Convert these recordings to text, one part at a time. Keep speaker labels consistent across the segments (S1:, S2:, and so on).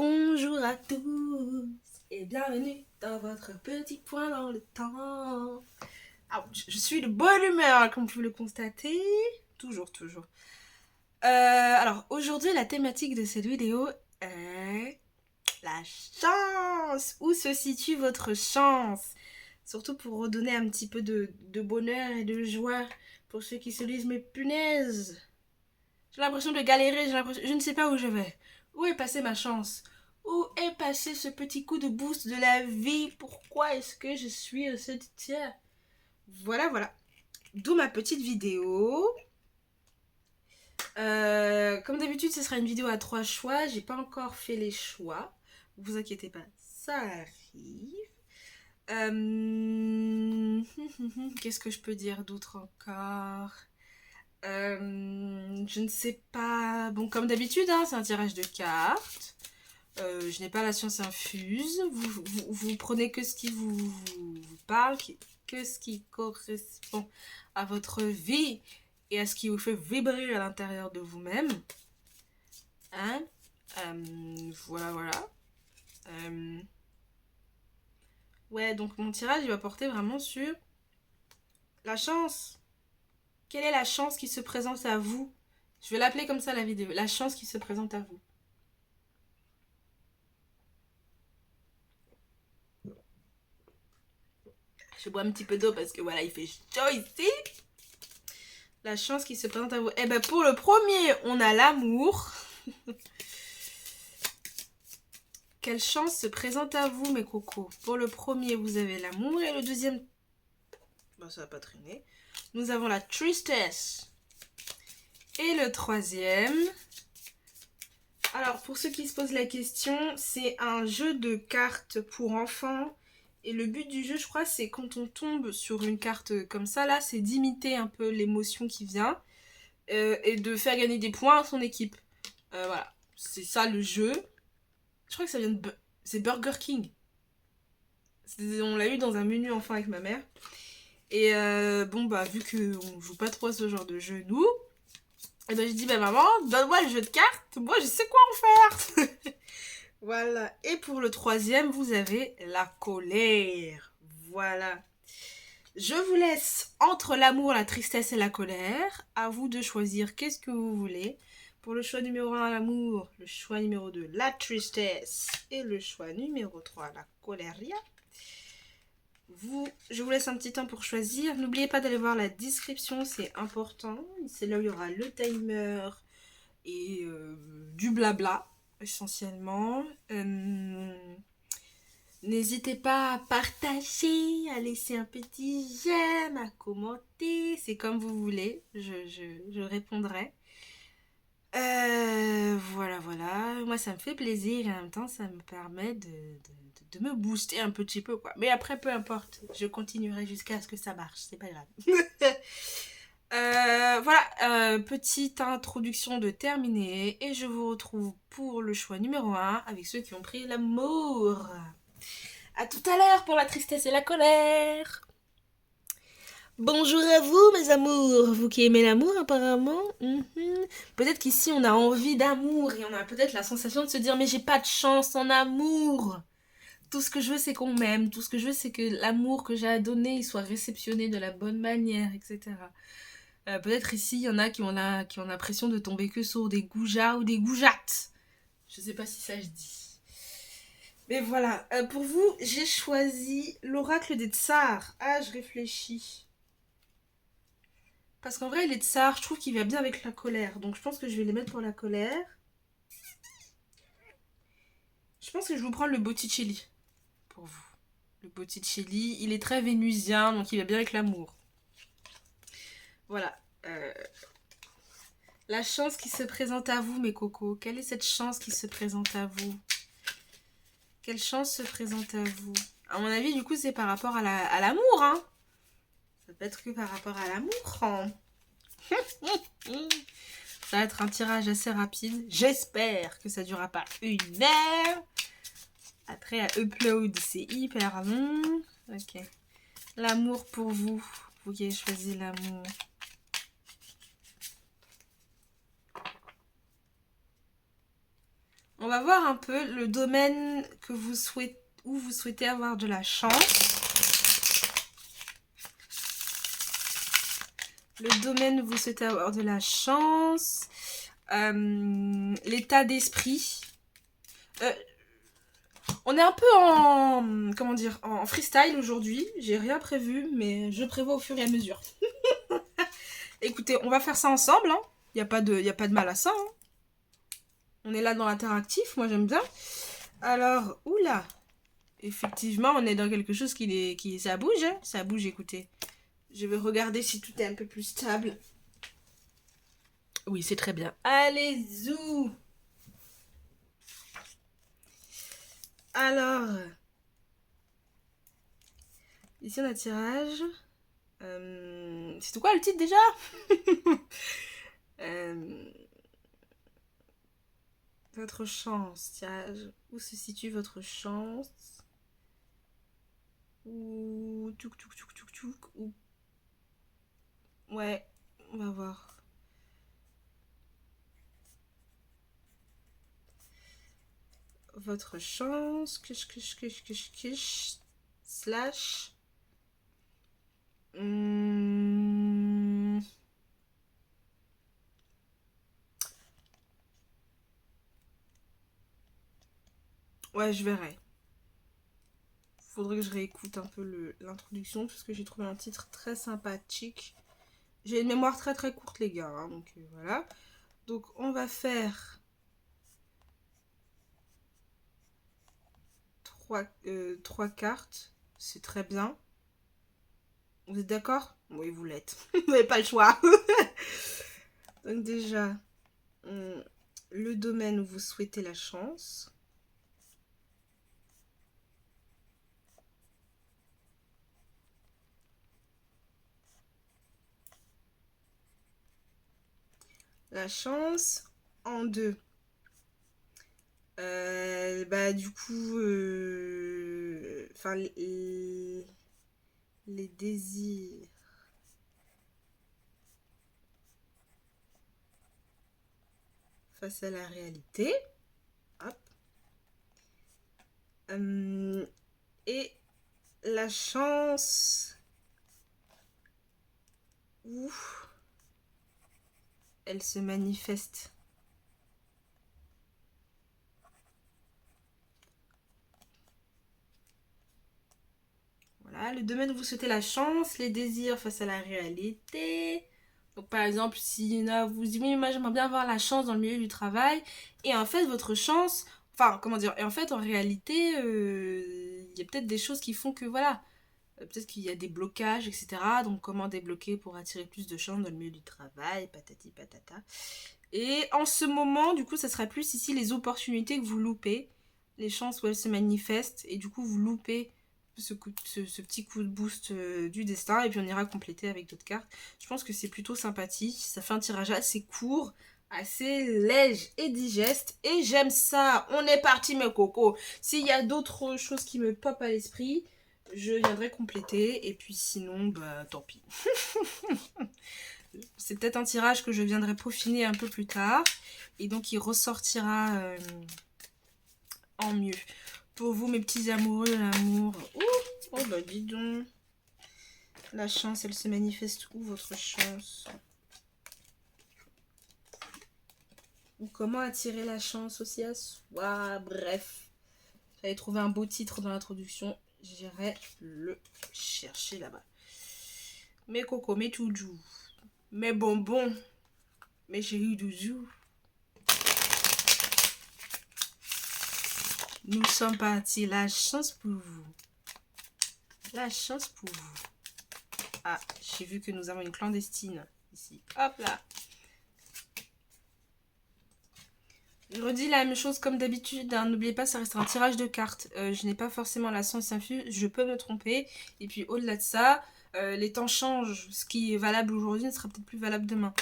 S1: Bonjour à tous et bienvenue dans votre petit point dans le temps. Je suis de bonne humeur comme vous pouvez le constater. Toujours. Alors aujourd'hui la thématique de cette vidéo est la chance. Où se situe votre chance? Surtout pour redonner un petit peu de bonheur et de joie pour ceux qui se disent mais punaise, j'ai l'impression de galérer, je ne sais pas où je vais. Où est passée ma chance? Où est passé ce petit coup de boost de la vie? Pourquoi est-ce que je suis cette tiers? Voilà. D'où ma petite vidéo. Comme d'habitude, ce sera une vidéo à 3 choix. J'ai pas encore fait les choix. Vous inquiétez pas, ça arrive. Qu'est-ce que je peux dire d'autre encore? Je ne sais pas. Bon, comme d'habitude, hein, c'est un tirage de cartes. Je n'ai pas la science infuse. Vous prenez que ce qui vous parle, que ce qui correspond à votre vie et à ce qui vous fait vibrer à l'intérieur de vous-même. Hein? Voilà. Ouais, donc mon tirage, il va porter vraiment sur la chance. Quelle est la chance qui se présente à vous? Je vais l'appeler comme ça la vidéo. La chance qui se présente à vous. Je bois un petit peu d'eau parce que voilà, il fait chaud ici. La chance qui se présente à vous. Eh ben pour le premier, on a l'amour. Quelle chance se présente à vous, mes cocos? Pour le premier, vous avez l'amour. Et le deuxième, ben, ça va pas traîner. Nous avons la tristesse. Et le troisième, alors pour ceux qui se posent la question, c'est un jeu de cartes pour enfants. Et le but du jeu, je crois, c'est quand on tombe sur une carte comme ça, là, c'est d'imiter un peu l'émotion qui vient et de faire gagner des points à son équipe. Voilà, c'est ça le jeu. Je crois que ça vient de... C'est Burger King. On l'a eu dans un menu enfant avec ma mère. Et bon, bah, vu qu'on joue pas trop à ce genre de jeu, nous, et ben j'ai dit, bah maman, donne-moi le jeu de cartes, moi je sais quoi en faire. Voilà. Et pour le troisième, vous avez la colère. Voilà. Je vous laisse entre l'amour, la tristesse et la colère. À vous de choisir qu'est-ce que vous voulez. Pour le choix numéro 1, l'amour. Le choix numéro 2, la tristesse. Et le choix numéro 3, la colère. Je vous laisse un petit temps pour choisir. N'oubliez pas d'aller voir la description, c'est important. C'est là où il y aura le timer et du blabla essentiellement. N'hésitez pas à partager, à laisser un petit j'aime, à commenter, c'est comme vous voulez, je répondrai. Voilà, moi ça me fait plaisir et en même temps ça me permet de me booster un petit peu quoi. Mais après peu importe, je continuerai jusqu'à ce que ça marche, c'est pas grave. Voilà, petite introduction de terminée et je vous retrouve pour le choix numéro 1 avec ceux qui ont pris l'amour. A tout à l'heure pour la tristesse et la colère. Bonjour à vous mes amours, vous qui aimez l'amour apparemment. Peut-être qu'ici on a envie d'amour et on a peut-être la sensation de se dire mais j'ai pas de chance en amour. Tout ce que je veux c'est qu'on m'aime, tout ce que je veux c'est que l'amour que j'ai à donner il soit réceptionné de la bonne manière, etc. Peut-être ici il y en a qui ont l'impression de tomber que sur des goujats ou des goujates. Je sais pas si ça se dit. Mais voilà, pour vous, j'ai choisi l'oracle des tsars. Ah, je réfléchis. Parce qu'en vrai, les tsars, je trouve qu'il va bien avec la colère. Donc je pense que je vais les mettre pour la colère. Je pense que je vais vous prendre le Botticelli pour vous. Le Botticelli, il est très vénusien, donc il va bien avec l'amour. Voilà. La chance qui se présente à vous, mes cocos. Quelle est cette chance qui se présente à vous? Quelle chance se présente à vous? À mon avis, du coup, c'est par rapport à l'amour, hein. Ça peut être que par rapport à l'amour, hein. Ça va être un tirage assez rapide. J'espère que ça ne durera pas 1 heure. Après, à upload, c'est hyper long. Ok. L'amour pour vous. Vous qui avez choisi l'amour. On va voir un peu le domaine que vous souhaitez, où vous souhaitez avoir de la chance. Le domaine où vous souhaitez avoir de la chance. L'état d'esprit. On est un peu en, comment dire, en freestyle aujourd'hui. J'ai rien prévu, mais je prévois au fur et à mesure. Écoutez, on va faire ça ensemble. Hein. Y a pas de mal à ça. Hein. On est là dans l'interactif, moi j'aime bien. Alors, oula. Effectivement, on est dans quelque chose ça bouge. Hein. Ça bouge, écoutez. Je vais regarder si tout est un peu plus stable. Oui, c'est très bien. Allez, zou. Alors, ici on a tirage. C'était quoi le titre déjà? Votre chance, tirage. Où se situe votre chance? Ou touk touk touk touk touk. Ou... Ouais, on va voir. Votre chance. Slash. Ouais, je verrai. Faudrait que je réécoute un peu l'introduction parce que j'ai trouvé un titre très sympathique. J'ai une mémoire très très courte les gars, hein, donc voilà. Donc on va faire 3 cartes, c'est très bien. Vous êtes d'accord? Oui, vous l'êtes. Vous n'avez pas le choix. Donc déjà, le domaine où vous souhaitez la chance. La chance en 2. Bah du coup, enfin les désirs. Face à la réalité. Hop. Et la chance où elle se manifeste. Voilà, le domaine où vous souhaitez la chance, les désirs face à la réalité. Donc par exemple, si vous dites oui, moi j'aimerais bien avoir la chance dans le milieu du travail, et en fait votre chance, enfin comment dire, et en fait en réalité, il y a peut-être des choses qui font que voilà, peut-être qu'il y a des blocages, etc. Donc comment débloquer pour attirer plus de chance dans le milieu du travail, patati patata. Et en ce moment, du coup, ça sera plus ici les opportunités que vous loupez, les chances où elles se manifestent, et du coup vous loupez ce petit coup de boost du destin, et puis on ira compléter avec d'autres cartes. Je pense que c'est plutôt sympathique, ça fait un tirage assez court, assez léger et digeste, et j'aime ça. On est parti mes cocos. S'il y a d'autres choses qui me popent à l'esprit, je viendrai compléter, et puis sinon, bah tant pis. C'est peut-être un tirage que je viendrai peaufiner un peu plus tard, et donc il ressortira en mieux. Pour vous, mes petits amoureux de l'amour. Oh bah dis donc. La chance, elle se manifeste où, votre chance? Ou comment attirer la chance aussi à soi? Bref. J'avais trouvé un beau titre dans l'introduction. J'irai le chercher là-bas. Mes cocos, mes toujou, mes bonbons, mes chéris douzou. Nous sommes partis. La chance pour vous. La chance pour vous. Ah, j'ai vu que nous avons une clandestine ici. Hop là. Je redis la même chose comme d'habitude. Hein. N'oubliez pas, ça reste un tirage de cartes. Je n'ai pas forcément la science infuse. Je peux me tromper. Et puis au-delà de ça, les temps changent. Ce qui est valable aujourd'hui ne sera peut-être plus valable demain.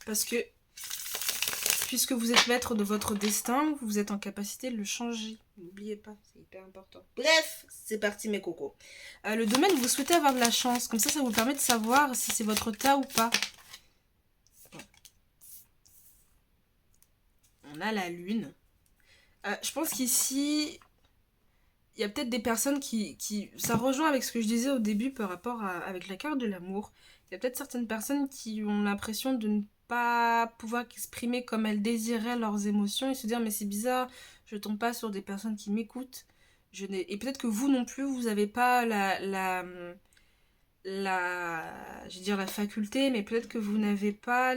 S1: Parce que puisque vous êtes maître de votre destin, vous êtes en capacité de le changer. N'oubliez pas, c'est hyper important. Bref, c'est parti mes cocos. Le domaine où vous souhaitez avoir de la chance, comme ça vous permet de savoir si c'est votre tas ou pas. On a la lune. Je pense qu'ici, il y a peut-être des personnes Ça rejoint avec ce que je disais au début par rapport avec la carte de l'amour. Il y a peut-être certaines personnes qui ont l'impression de ne pas pouvoir exprimer comme elles désiraient leurs émotions et se dire mais c'est bizarre, je tombe pas sur des personnes qui m'écoutent. Et peut-être que vous non plus, vous n'avez pas je vais dire la faculté, mais peut-être que vous n'avez pas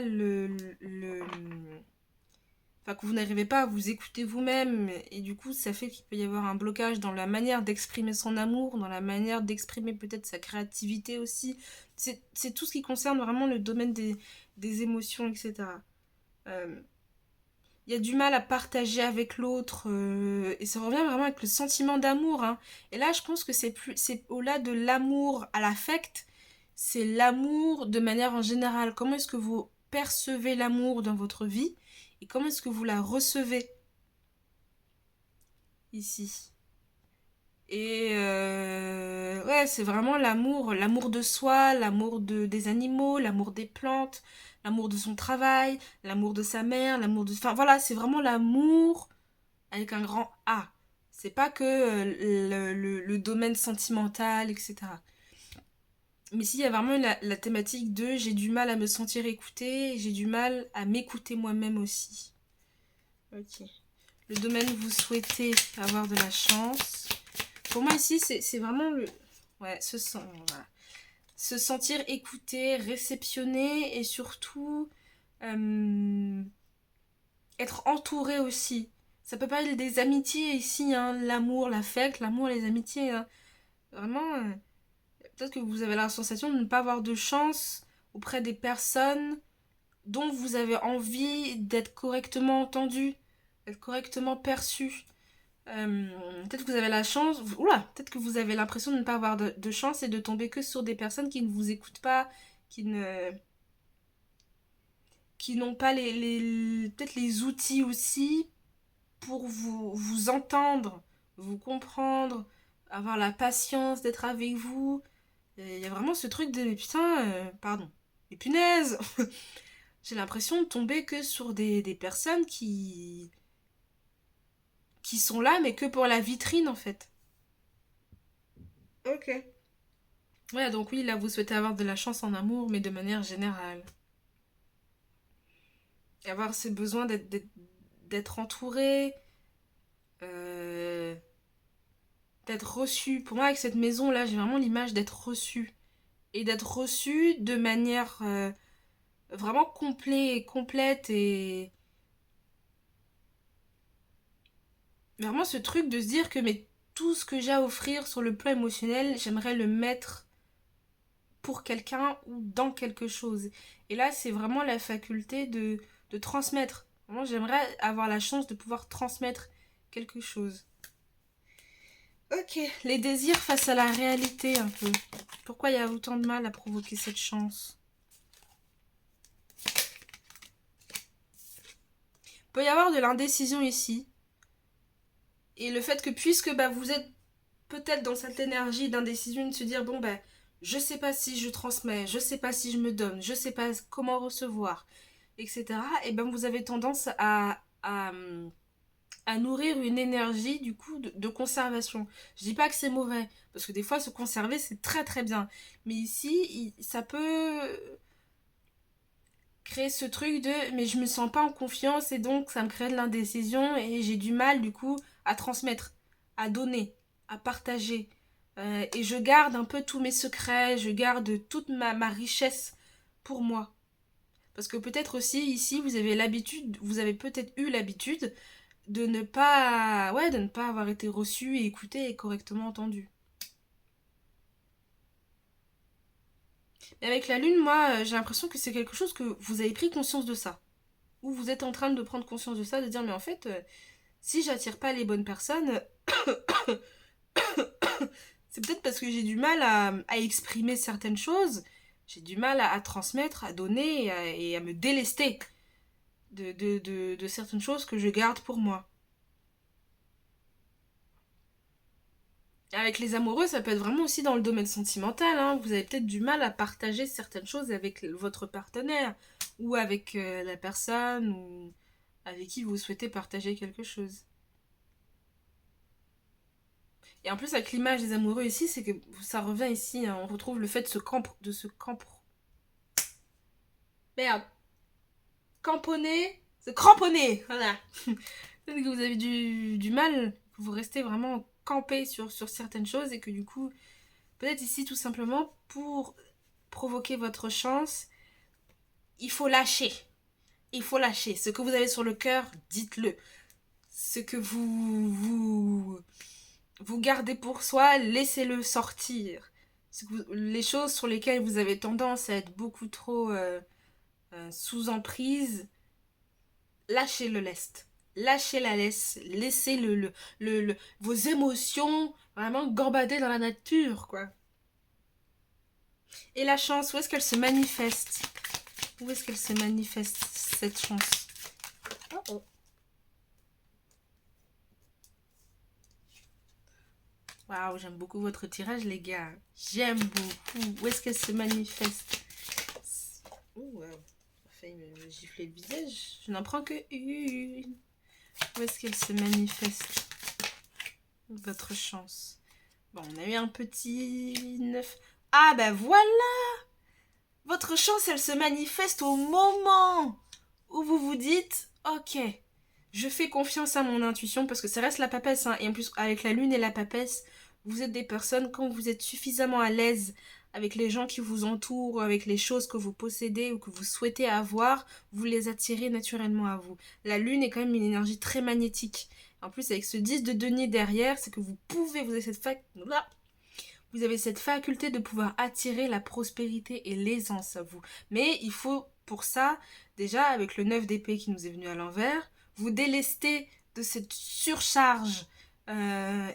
S1: enfin, que vous n'arrivez pas à vous écouter vous-même, et du coup, ça fait qu'il peut y avoir un blocage dans la manière d'exprimer son amour, dans la manière d'exprimer peut-être sa créativité aussi. C'est tout ce qui concerne vraiment le domaine des émotions, etc. Il y a du mal à partager avec l'autre, et ça revient vraiment avec le sentiment d'amour, hein. Et là, je pense que c'est au-delà de l'amour à l'affect, c'est l'amour de manière en général. Comment est-ce que vous percevez l'amour dans votre vie et comment est-ce que vous la recevez ici. Et ouais, c'est vraiment l'amour de soi, des animaux, l'amour des plantes, l'amour de son travail, l'amour de sa mère, l'amour de... Enfin voilà, c'est vraiment l'amour avec un grand A. C'est pas que le domaine sentimental, etc. Mais s'il y a vraiment la thématique de j'ai du mal à me sentir écoutée, j'ai du mal à m'écouter moi-même aussi. Ok. Le domaine où vous souhaitez avoir de la chance. Pour moi ici, c'est vraiment ouais, voilà. Se sentir écouté, réceptionné et surtout être entouré aussi. Ça peut pas être des amitiés ici, hein, l'amour, l'affect, l'amour, les amitiés. Hein. Vraiment, peut-être que vous avez la sensation de ne pas avoir de chance auprès des personnes dont vous avez envie d'être correctement entendu, d'être correctement perçu. Peut-être que vous avez la chance, peut-être que vous avez l'impression de ne pas avoir de chance et de tomber que sur des personnes qui ne vous écoutent pas, qui ne qui n'ont pas peut-être les outils aussi pour vous entendre, vous comprendre, avoir la patience d'être avec vous. Il y a vraiment ce truc de putain, pardon, les punaises. J'ai l'impression de tomber que sur des personnes qui sont là mais que pour la vitrine en fait. Ok. Ouais, donc oui, là, vous souhaitez avoir de la chance en amour, mais de manière générale. Et avoir ce besoin d'être entouré, euh, d'être reçu. Pour moi, avec cette maison-là, j'ai vraiment l'image d'être reçu. Et d'être reçu de manière vraiment complète et... Vraiment ce truc de se dire que mais, tout ce que j'ai à offrir sur le plan émotionnel, j'aimerais le mettre pour quelqu'un ou dans quelque chose. Et là, c'est vraiment la faculté de transmettre. Vraiment, j'aimerais avoir la chance de pouvoir transmettre quelque chose. Ok, les désirs face à la réalité un peu. Pourquoi il y a autant de mal à provoquer cette chance? Il peut y avoir de l'indécision ici. Et le fait que puisque vous êtes peut-être dans cette énergie d'indécision de se dire bon je sais pas si je transmets, je sais pas si je me donne, je sais pas comment recevoir, etc. Et vous avez tendance à nourrir une énergie du coup de conservation. Je dis pas que c'est mauvais, parce que des fois se conserver c'est très très bien. Mais ici, ça peut créer ce truc de mais je me sens pas en confiance et donc ça me crée de l'indécision et j'ai du mal du coup à transmettre, à donner, à partager. Et je garde un peu tous mes secrets, je garde toute ma richesse pour moi. Parce que peut-être aussi ici vous avez peut-être eu l'habitude de ne pas, ouais, de ne pas avoir été reçu et écouté et correctement entendu. Mais avec la lune, moi, j'ai l'impression que c'est quelque chose que vous avez pris conscience de ça. Ou vous êtes en train de prendre conscience de ça, de dire mais en fait, si j'attire pas les bonnes personnes, c'est peut-être parce que j'ai du mal à exprimer certaines choses, j'ai du mal à transmettre, à donner et à me délester de certaines choses que je garde pour moi. Avec les amoureux, ça peut être vraiment aussi dans le domaine sentimental. Hein. Vous avez peut-être du mal à partager certaines choses avec votre partenaire ou avec la personne ou avec qui vous souhaitez partager quelque chose. Et en plus, avec l'image des amoureux ici, c'est que ça revient ici, hein, on retrouve le fait de se Merde. Camponner, se cramponner, voilà. Peut-être que vous avez du mal, que vous restez vraiment campé sur certaines choses et que du coup, peut-être ici tout simplement, pour provoquer votre chance, il faut lâcher. Il faut lâcher. Ce que vous avez sur le cœur, dites-le. Ce que vous gardez pour soi, laissez-le sortir. Les choses sur lesquelles vous avez tendance à être beaucoup trop sous emprise, lâchez le lest. Lâchez la laisse. Laissez vos émotions vraiment gambader dans la nature, quoi. Et la chance, où est-ce qu'elle se manifeste? Où est-ce qu'elle se manifeste, cette chance? Oh. Waouh, j'aime beaucoup votre tirage, les gars. J'aime beaucoup. Où est-ce qu'elle se manifeste? Oh, wow. Ça a failli me gifler le visage. Je n'en prends que une. Où est-ce qu'elle se manifeste? Votre chance. Bon, on a eu un petit 9. Ah, ben voilà! Votre chance, elle se manifeste au moment où vous vous dites, ok, je fais confiance à mon intuition, parce que ça reste la papesse, hein, et en plus, avec la lune et la papesse, vous êtes des personnes, quand vous êtes suffisamment à l'aise avec les gens qui vous entourent, avec les choses que vous possédez ou que vous souhaitez avoir, vous les attirez naturellement à vous. La lune est quand même une énergie très magnétique. En plus, avec ce 10 de denier derrière, c'est que vous avez cette faculté de pouvoir attirer la prospérité et l'aisance à vous. Mais il faut, pour ça, déjà, avec le 9 d'épée qui nous est venu à l'envers, vous délester de cette surcharge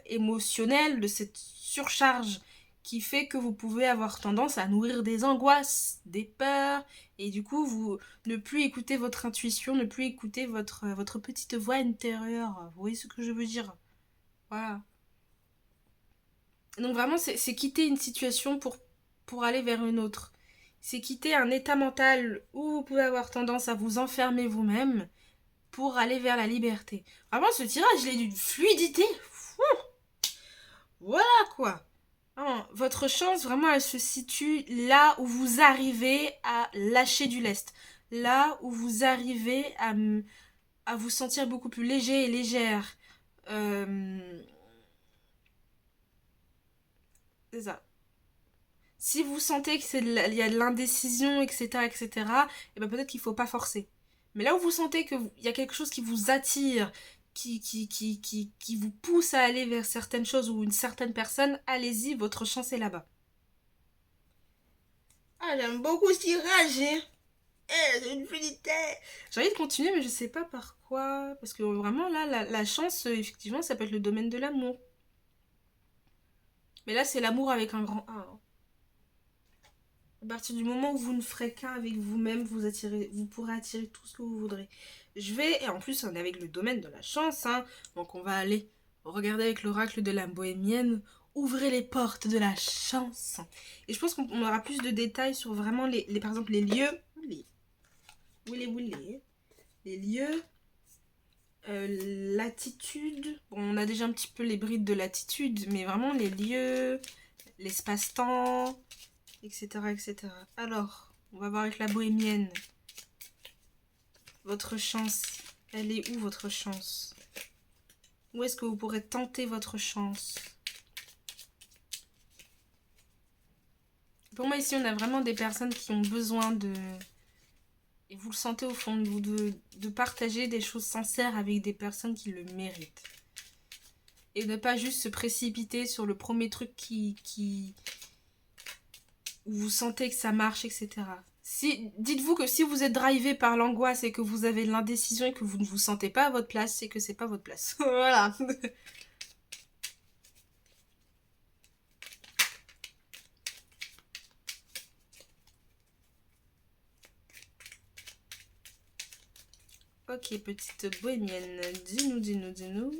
S1: émotionnelle, de cette surcharge qui fait que vous pouvez avoir tendance à nourrir des angoisses, des peurs, et du coup, vous ne plus écouter votre intuition, ne plus écouter votre petite voix intérieure. Vous voyez ce que je veux dire? Voilà. Donc vraiment, c'est quitter une situation pour aller vers une autre. C'est quitter un état mental où vous pouvez avoir tendance à vous enfermer vous-même pour aller vers la liberté. Vraiment, ce tirage, il est d'une fluidité. Voilà quoi. Non, votre chance, vraiment, elle se situe là où vous arrivez à lâcher du lest. Là où vous arrivez à vous sentir beaucoup plus léger et légère. C'est ça. Si vous sentez qu'il y a de l'indécision, etc., etc., et ben peut-être qu'il ne faut pas forcer. Mais là où vous sentez qu'il y a quelque chose qui vous attire, qui vous pousse à aller vers certaines choses ou une certaine personne, allez-y, votre chance est là-bas. Ah, j'aime beaucoup ce tirage, hein. C'est une fluidité. J'ai envie de continuer, mais je sais pas par quoi. Parce que vraiment, là, la chance, effectivement, ça peut être le domaine de l'amour. Mais là, c'est l'amour avec un grand A. À partir du moment où vous ne ferez qu'un avec vous-même, vous pourrez attirer tout ce que vous voudrez. Et en plus, on est avec le domaine de la chance, hein. Donc on va aller regarder avec l'oracle de la bohémienne, ouvrez les portes de la chance. Et je pense qu'on aura plus de détails sur vraiment par exemple, les lieux. Les lieux. L'attitude. Bon, on a déjà un petit peu les brides de l'attitude, mais vraiment les lieux, l'espace-temps, etc., etc. Alors, on va voir avec la bohémienne. Votre chance, elle est où votre chance? Où est-ce que vous pourrez tenter votre chance? Pour moi, ici, on a vraiment des personnes qui ont besoin de... Et vous le sentez au fond de vous, de partager des choses sincères avec des personnes qui le méritent. Et ne pas juste se précipiter sur le premier truc où vous sentez que ça marche, etc. Dites-vous que si vous êtes drivé par l'angoisse et que vous avez l'indécision et que vous ne vous sentez pas à votre place, c'est que c'est pas votre place. Voilà. Ok, petite bohémienne. Dis-nous. Dis-nous.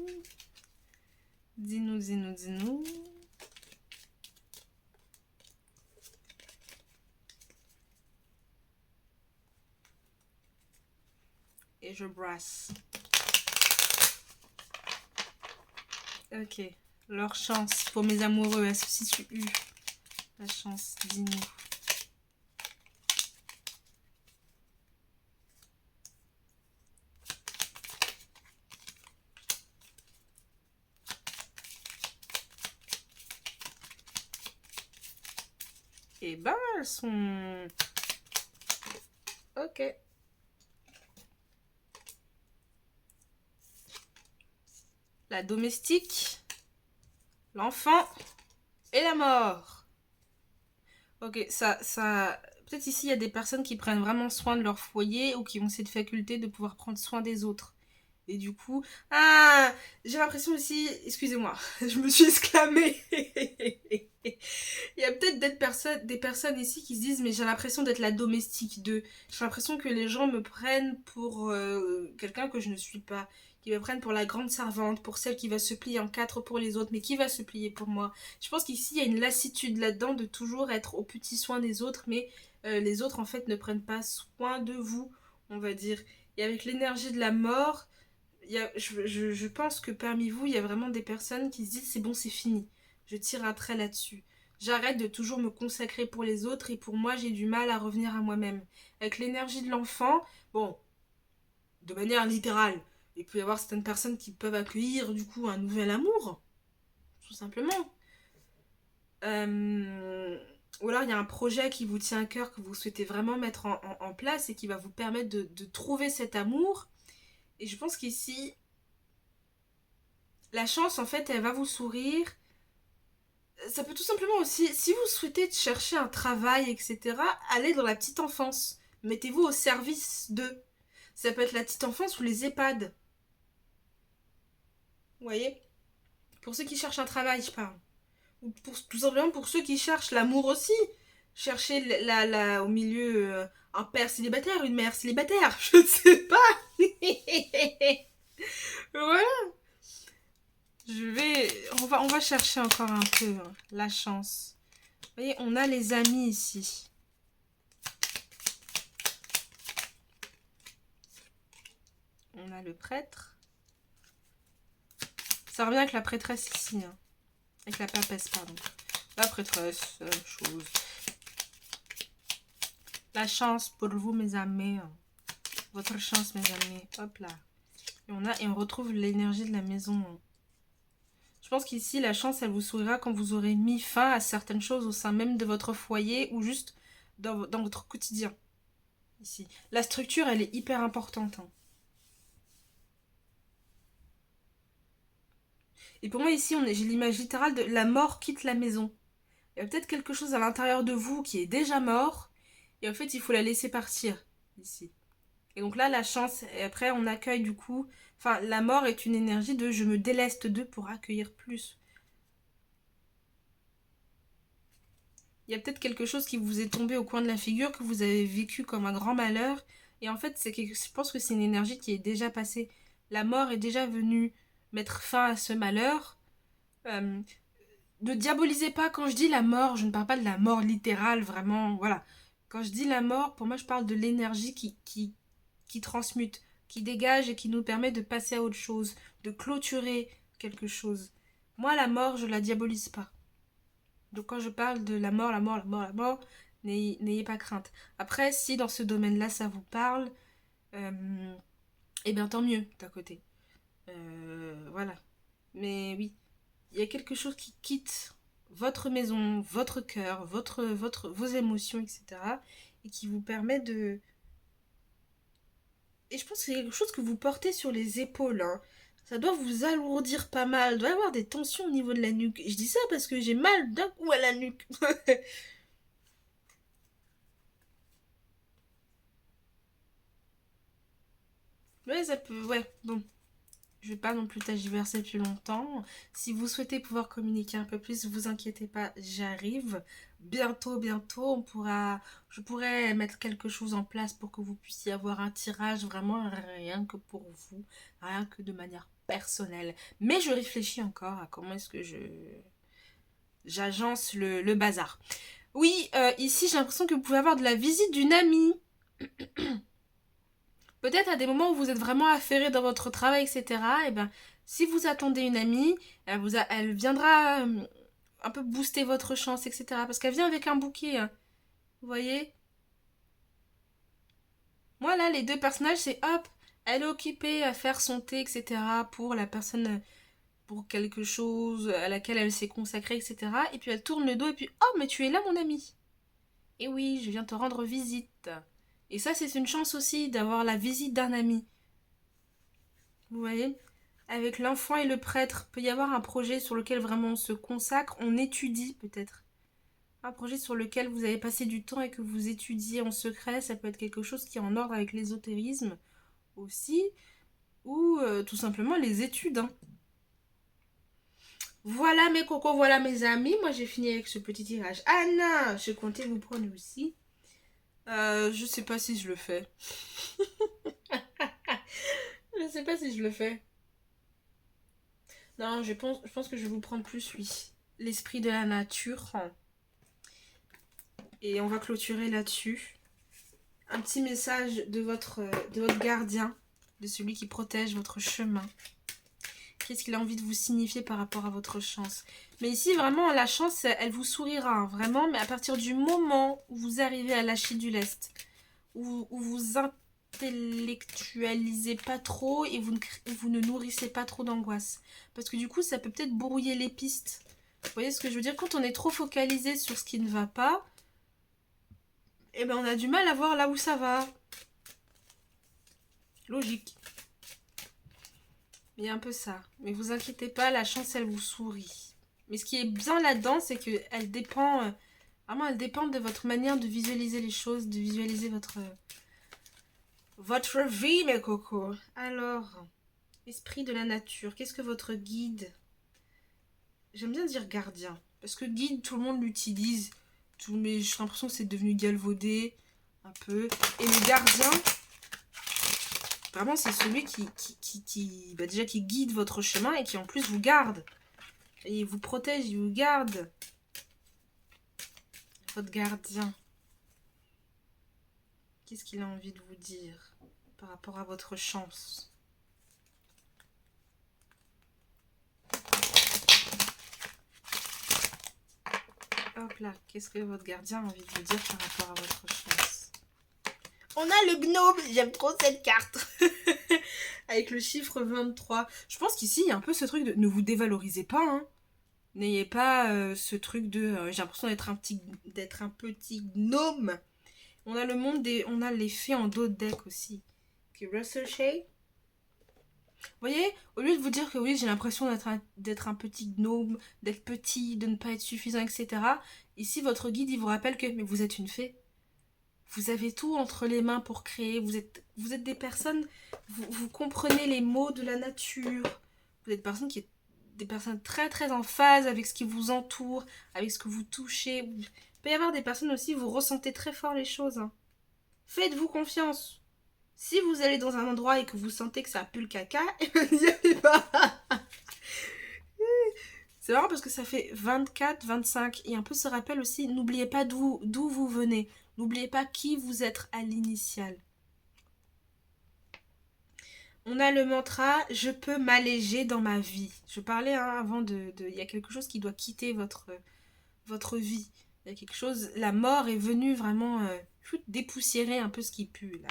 S1: Et et je brasse. Ok. Leur chance pour mes amoureux, elle se situe où? La chance, dis-nous. Eh ben, elles sont... Ok. La domestique, l'enfant et la mort. Ok, ça... Peut-être ici, il y a des personnes qui prennent vraiment soin de leur foyer ou qui ont cette faculté de pouvoir prendre soin des autres. Et du coup... Ah, j'ai l'impression aussi... Excusez-moi, je me suis exclamée. Il y a peut-être des personnes ici qui se disent mais j'ai l'impression d'être la domestique d'eux. J'ai l'impression que les gens me prennent pour quelqu'un que je ne suis pas. Qui me prennent pour la grande servante, pour celle qui va se plier en quatre pour les autres, mais qui va se plier pour moi. Je pense qu'ici il y a une lassitude là-dedans de toujours être au petit soin des autres, mais les autres en fait ne prennent pas soin de vous, on va dire. Et avec l'énergie de la mort, je pense que parmi vous, il y a vraiment des personnes qui se disent c'est bon, c'est fini. Je tire un trait là-dessus. J'arrête de toujours me consacrer pour les autres et pour moi, j'ai du mal à revenir à moi-même. Avec l'énergie de l'enfant, bon, de manière littérale, il peut y avoir certaines personnes qui peuvent accueillir du coup un nouvel amour, tout simplement. Ou alors il y a un projet qui vous tient à cœur, que vous souhaitez vraiment mettre en place et qui va vous permettre de trouver cet amour. Et je pense qu'ici, la chance, en fait, elle va vous sourire. Ça peut tout simplement aussi, si vous souhaitez chercher un travail, etc., allez dans la petite enfance. Mettez-vous au service d'eux. Ça peut être la petite enfance ou les EHPAD. Vous voyez? Pour ceux qui cherchent un travail, je parle. Ou tout simplement pour ceux qui cherchent l'amour aussi. Chercher au milieu un père célibataire, une mère célibataire, je ne sais pas. Voilà. On va chercher encore un peu hein, la chance. Vous voyez, on a les amis ici. On a le prêtre. Ça revient avec la prêtresse ici. Hein. Avec la papesse, pardon. La prêtresse, chose. La chance pour vous, mes amis. Votre chance, mes amis. Hop là. Et on retrouve l'énergie de la maison. Je pense qu'ici, la chance, elle vous sourira quand vous aurez mis fin à certaines choses au sein même de votre foyer ou juste dans votre quotidien. Ici. La structure, elle est hyper importante. Hein. Et pour moi, ici, j'ai l'image littérale de la mort quitte la maison. Il y a peut-être quelque chose à l'intérieur de vous qui est déjà mort. Et en fait, il faut la laisser partir. Ici. Et donc là, la chance, et après, on accueille du coup... Enfin, la mort est une énergie de je me déleste d'eux pour accueillir plus. Il y a peut-être quelque chose qui vous est tombé au coin de la figure, que vous avez vécu comme un grand malheur. Et en fait, je pense que c'est une énergie qui est déjà passée. La mort est déjà venue mettre fin à ce malheur. Ne diabolisez pas quand je dis la mort, je ne parle pas de la mort littérale, vraiment, voilà. Quand je dis la mort, pour moi, je parle de l'énergie qui transmute, qui dégage et qui nous permet de passer à autre chose, de clôturer quelque chose. Moi, la mort, je la diabolise pas. Donc quand je parle de la mort, n'ayez pas crainte. Après, si dans ce domaine-là, ça vous parle, eh bien tant mieux, d'à côté. Voilà. Mais oui, il y a quelque chose qui quitte votre maison, votre cœur, vos émotions, etc. Et qui vous permet de... Et je pense que c'est quelque chose que vous portez sur les épaules. Hein. Ça doit vous alourdir pas mal. Il doit y avoir des tensions au niveau de la nuque. Je dis ça parce que j'ai mal d'un coup à la nuque. Ouais, ça peut... Ouais, bon. Je vais pas non plus tergiverser plus longtemps. Si vous souhaitez pouvoir communiquer un peu plus, vous inquiétez pas, j'arrive. Bientôt, je pourrais mettre quelque chose en place pour que vous puissiez avoir un tirage vraiment rien que pour vous, rien que de manière personnelle. Mais je réfléchis encore à comment est-ce que j'agence le bazar. Oui, ici j'ai l'impression que vous pouvez avoir de la visite d'une amie. Peut-être à des moments où vous êtes vraiment affairé dans votre travail, etc. Et ben, si vous attendez une amie, elle viendra un peu booster votre chance, etc. Parce qu'elle vient avec un bouquet, hein. Vous voyez? Moi, là, les deux personnages, c'est hop, elle est occupée à faire son thé, etc. pour la personne, pour quelque chose à laquelle elle s'est consacrée, etc. Et puis elle tourne le dos et puis, oh, mais tu es là, mon ami. Et oui, je viens te rendre visite. Et ça, c'est une chance aussi d'avoir la visite d'un ami. Vous voyez? Avec l'enfant et le prêtre, peut y avoir un projet sur lequel vraiment on se consacre, on étudie peut-être. Un projet sur lequel vous avez passé du temps et que vous étudiez en secret, ça peut être quelque chose qui est en ordre avec l'ésotérisme aussi, ou tout simplement les études, hein. Voilà mes cocos, voilà mes amis, moi j'ai fini avec ce petit tirage. Ah non, je comptais vous prendre aussi. Je sais pas si je le fais. Je sais pas si je le fais. Non, je pense que je vais vous prendre plus lui. L'esprit de la nature. Et on va clôturer là-dessus. Un petit message de votre gardien, de celui qui protège votre chemin. Qu'est-ce qu'il a envie de vous signifier par rapport à votre chance? Mais ici, vraiment, la chance, elle vous sourira, hein, vraiment. Mais à partir du moment où vous arrivez à lâcher du lest, où vous intellectualisez pas trop et vous ne nourrissez pas trop d'angoisse. Parce que du coup, ça peut peut-être brouiller les pistes. Vous voyez ce que je veux dire? Quand on est trop focalisé sur ce qui ne va pas, eh ben on a du mal à voir là où ça va. Logique. Il y a un peu ça. Mais vous inquiétez pas, la chance, elle vous sourit. Mais ce qui est bien là-dedans, c'est qu'elle dépend... vraiment, elle dépend de votre manière de visualiser les choses, de visualiser votre vie, mes cocos. Alors, esprit de la nature, qu'est-ce que votre guide... J'aime bien dire gardien. Parce que guide, tout le monde l'utilise. Mais j'ai l'impression que c'est devenu galvaudé. Un peu. Et le gardien... Vraiment, c'est celui déjà qui guide votre chemin et qui en plus vous garde. Et il vous protège, il vous garde. Votre gardien. Qu'est-ce qu'il a envie de vous dire par rapport à votre chance? Hop là, qu'est-ce que votre gardien a envie de vous dire par rapport à votre chance? On a le gnome, j'aime trop cette carte. Avec le chiffre 23. Je pense qu'ici, il y a un peu ce truc de ne vous dévalorisez pas, hein. N'ayez pas ce truc de j'ai l'impression d'être un petit gnome. On a le monde on a les fées en dos de deck aussi. Okay, Russell Shea. Vous voyez, au lieu de vous dire que oui, j'ai l'impression d'être un petit gnome, d'être petit, de ne pas être suffisant, etc. Ici, votre guide, il vous rappelle que mais vous êtes une fée. Vous avez tout entre les mains pour créer. Vous êtes des personnes, vous comprenez les mots de la nature. Vous êtes des personnes très très en phase avec ce qui vous entoure, avec ce que vous touchez. Il peut y avoir des personnes aussi, vous ressentez très fort les choses, hein. Faites-vous confiance. Si vous allez dans un endroit et que vous sentez que ça pue le caca, n'y allez pas. C'est marrant parce que ça fait 24, 25. Et un peu ce rappel aussi, n'oubliez pas d'où vous venez. N'oubliez pas qui vous êtes à l'initiale. On a le mantra « Je peux m'alléger dans ma vie ». Je parlais avant il y a quelque chose qui doit quitter votre vie. Il y a quelque chose... La mort est venue vraiment dépoussiérer un peu ce qui pue, là.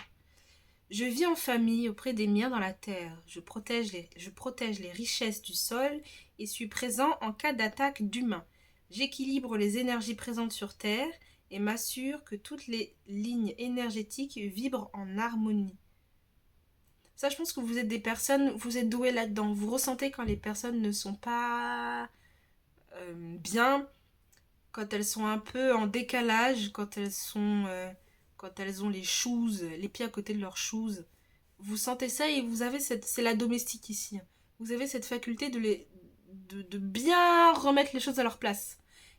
S1: Je vis en famille auprès des miens dans la terre. Je protège les richesses du sol et suis présent en cas d'attaque d'humains. J'équilibre les énergies présentes sur terre et m'assure que toutes les lignes énergétiques vibrent en harmonie. Ça, je pense que vous êtes des personnes, vous êtes doués là-dedans. Vous ressentez quand les personnes ne sont pas bien, quand elles sont un peu en décalage, quand elles ont les pieds à côté de leurs shoes. Vous sentez ça et vous avez c'est la domestique ici. Vous avez cette faculté de bien remettre les choses à leur place.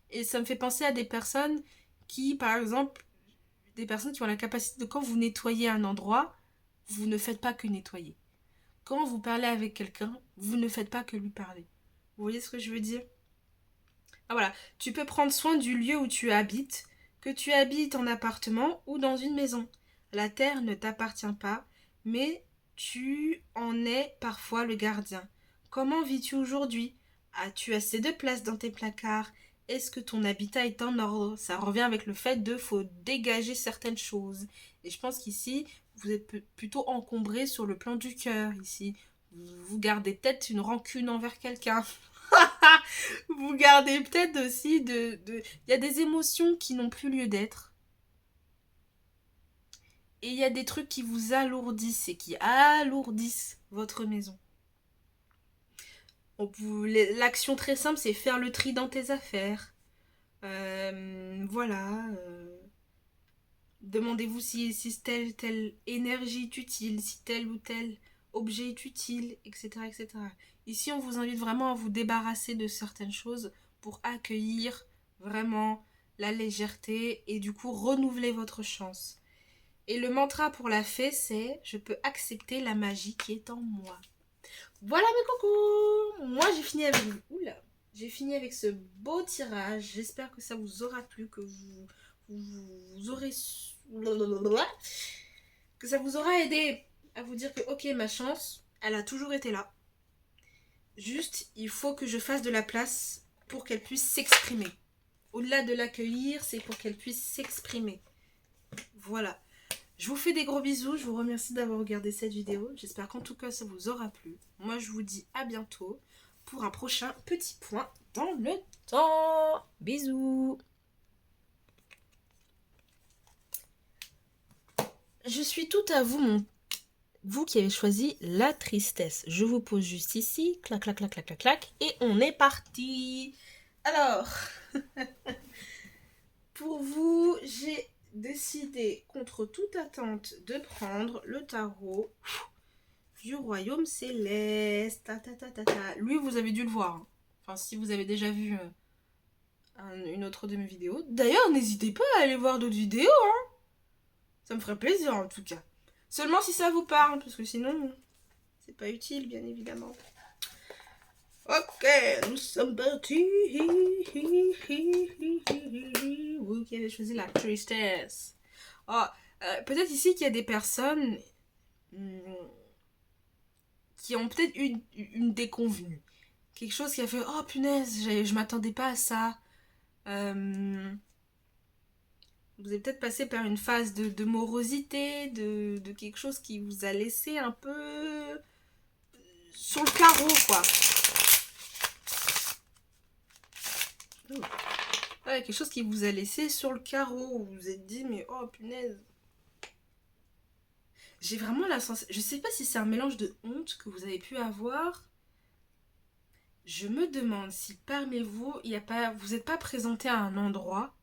S1: Et ça me fait penser à des personnes qui, par exemple, des personnes qui ont la capacité de quand vous nettoyez un endroit, vous ne faites pas que nettoyer. Quand vous parlez avec quelqu'un, vous ne faites pas que lui parler. Vous voyez ce que je veux dire? Ah voilà, tu peux prendre soin du lieu où tu habites, que tu habites en appartement ou dans une maison. La terre ne t'appartient pas, mais tu en es parfois le gardien. Comment vis-tu aujourd'hui? As-tu assez de place dans tes placards? Est-ce que ton habitat est en ordre? Ça revient avec le fait de faut dégager certaines choses. Et je pense qu'ici, vous êtes plutôt encombré sur le plan du cœur ici. Vous gardez peut-être une rancune envers quelqu'un. Vous gardez peut-être aussi il y a des émotions qui n'ont plus lieu d'être. Et il y a des trucs qui vous alourdissent et qui alourdissent votre maison. L'action très simple, c'est faire le tri dans tes affaires. Voilà. Demandez-vous si telle énergie est utile, si tel ou tel objet est utile, etc., etc. Ici, on vous invite vraiment à vous débarrasser de certaines choses pour accueillir vraiment la légèreté et du coup renouveler votre chance. Et le mantra pour la fée, c'est « Je peux accepter la magie qui est en moi ». Voilà mes cocos. Moi, j'ai fini avec... Oula. J'ai fini avec ce beau tirage. J'espère que ça vous aura plu, que vous aurez... Que ça vous aura aidé à vous dire que, ok, ma chance, elle a toujours été là. Juste, il faut que je fasse de la place pour qu'elle puisse s'exprimer. Au-delà de l'accueillir, c'est pour qu'elle puisse s'exprimer. Voilà. Je vous fais des gros bisous. Je vous remercie d'avoir regardé cette vidéo. J'espère qu'en tout cas, ça vous aura plu. Moi, je vous dis à bientôt pour un prochain petit point dans le temps. Bisous. Je suis tout à vous, vous qui avez choisi la tristesse. Je vous pose juste ici, clac, clac, clac, clac, clac, clac, et on est parti. Alors, pour vous, j'ai décidé, contre toute attente, de prendre le tarot du royaume céleste. Ta, ta, ta, ta, ta. Lui, vous avez dû le voir. Hein. Enfin, si vous avez déjà vu une autre de mes vidéos. D'ailleurs, n'hésitez pas à aller voir d'autres vidéos. Hein. Ça me ferait plaisir, en tout cas. Seulement si ça vous parle, parce que sinon, c'est pas utile, bien évidemment. Ok, nous sommes partis. Vous qui avez choisi la tristesse. Oh, peut-être ici qu'il y a des personnes qui ont peut-être eu une déconvenue. Quelque chose qui a fait, oh punaise, je m'attendais pas à ça. Vous avez peut-être passé par une phase de morosité, de quelque chose qui vous a laissé un peu sur le carreau, quoi. Ouais, quelque chose qui vous a laissé sur le carreau. Vous vous êtes dit, mais oh punaise. J'ai vraiment la sensation... Je sais pas si c'est un mélange de honte que vous avez pu avoir. Je me demande si parmi vous, vous n'êtes pas présenté à un endroit.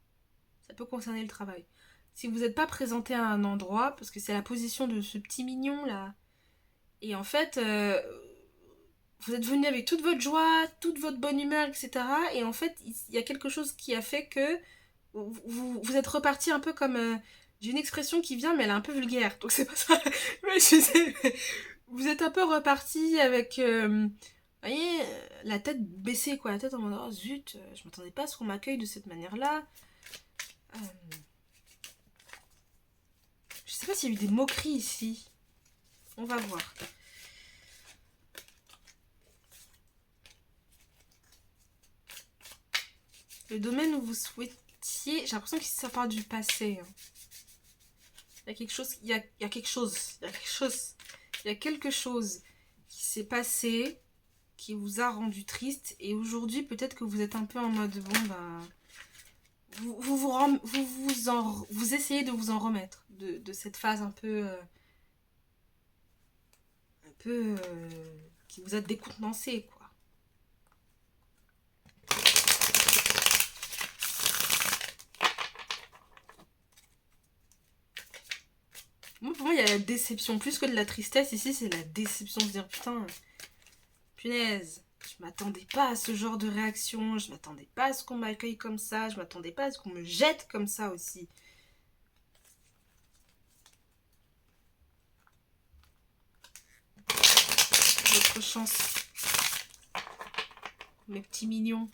S1: Ça peut concerner le travail. Si vous n'êtes pas présenté à un endroit, parce que c'est la position de ce petit mignon là. Et en fait, vous êtes venu avec toute votre joie, toute votre bonne humeur, etc. Et en fait, il y a quelque chose qui a fait que vous êtes reparti un peu comme... j'ai une expression qui vient, mais elle est un peu vulgaire. Donc c'est pas ça. Mais je sais, vous êtes un peu reparti avec... vous voyez, la tête baissée, quoi. La tête en mode, oh zut, je m'attendais pas à ce qu'on m'accueille de cette manière-là. Je sais pas s'il y a eu des moqueries ici. On va voir. Le domaine où vous souhaitiez... J'ai l'impression que ça parle du passé. Hein. Il y a quelque chose... Il y a quelque chose qui s'est passé, qui vous a rendu triste. Et aujourd'hui, peut-être que vous êtes un peu en mode... Bon, bah... Vous essayez de vous en remettre de cette phase un peu qui vous a décontenancé, quoi. Moi, pour moi, il y a la déception. Plus que de la tristesse, ici, c'est la déception. De se dire, putain, punaise, je m'attendais pas à ce genre de réaction. Je m'attendais pas à ce qu'on m'accueille comme ça. Je m'attendais pas à ce qu'on me jette comme ça aussi. Votre chance. Mes petits mignons.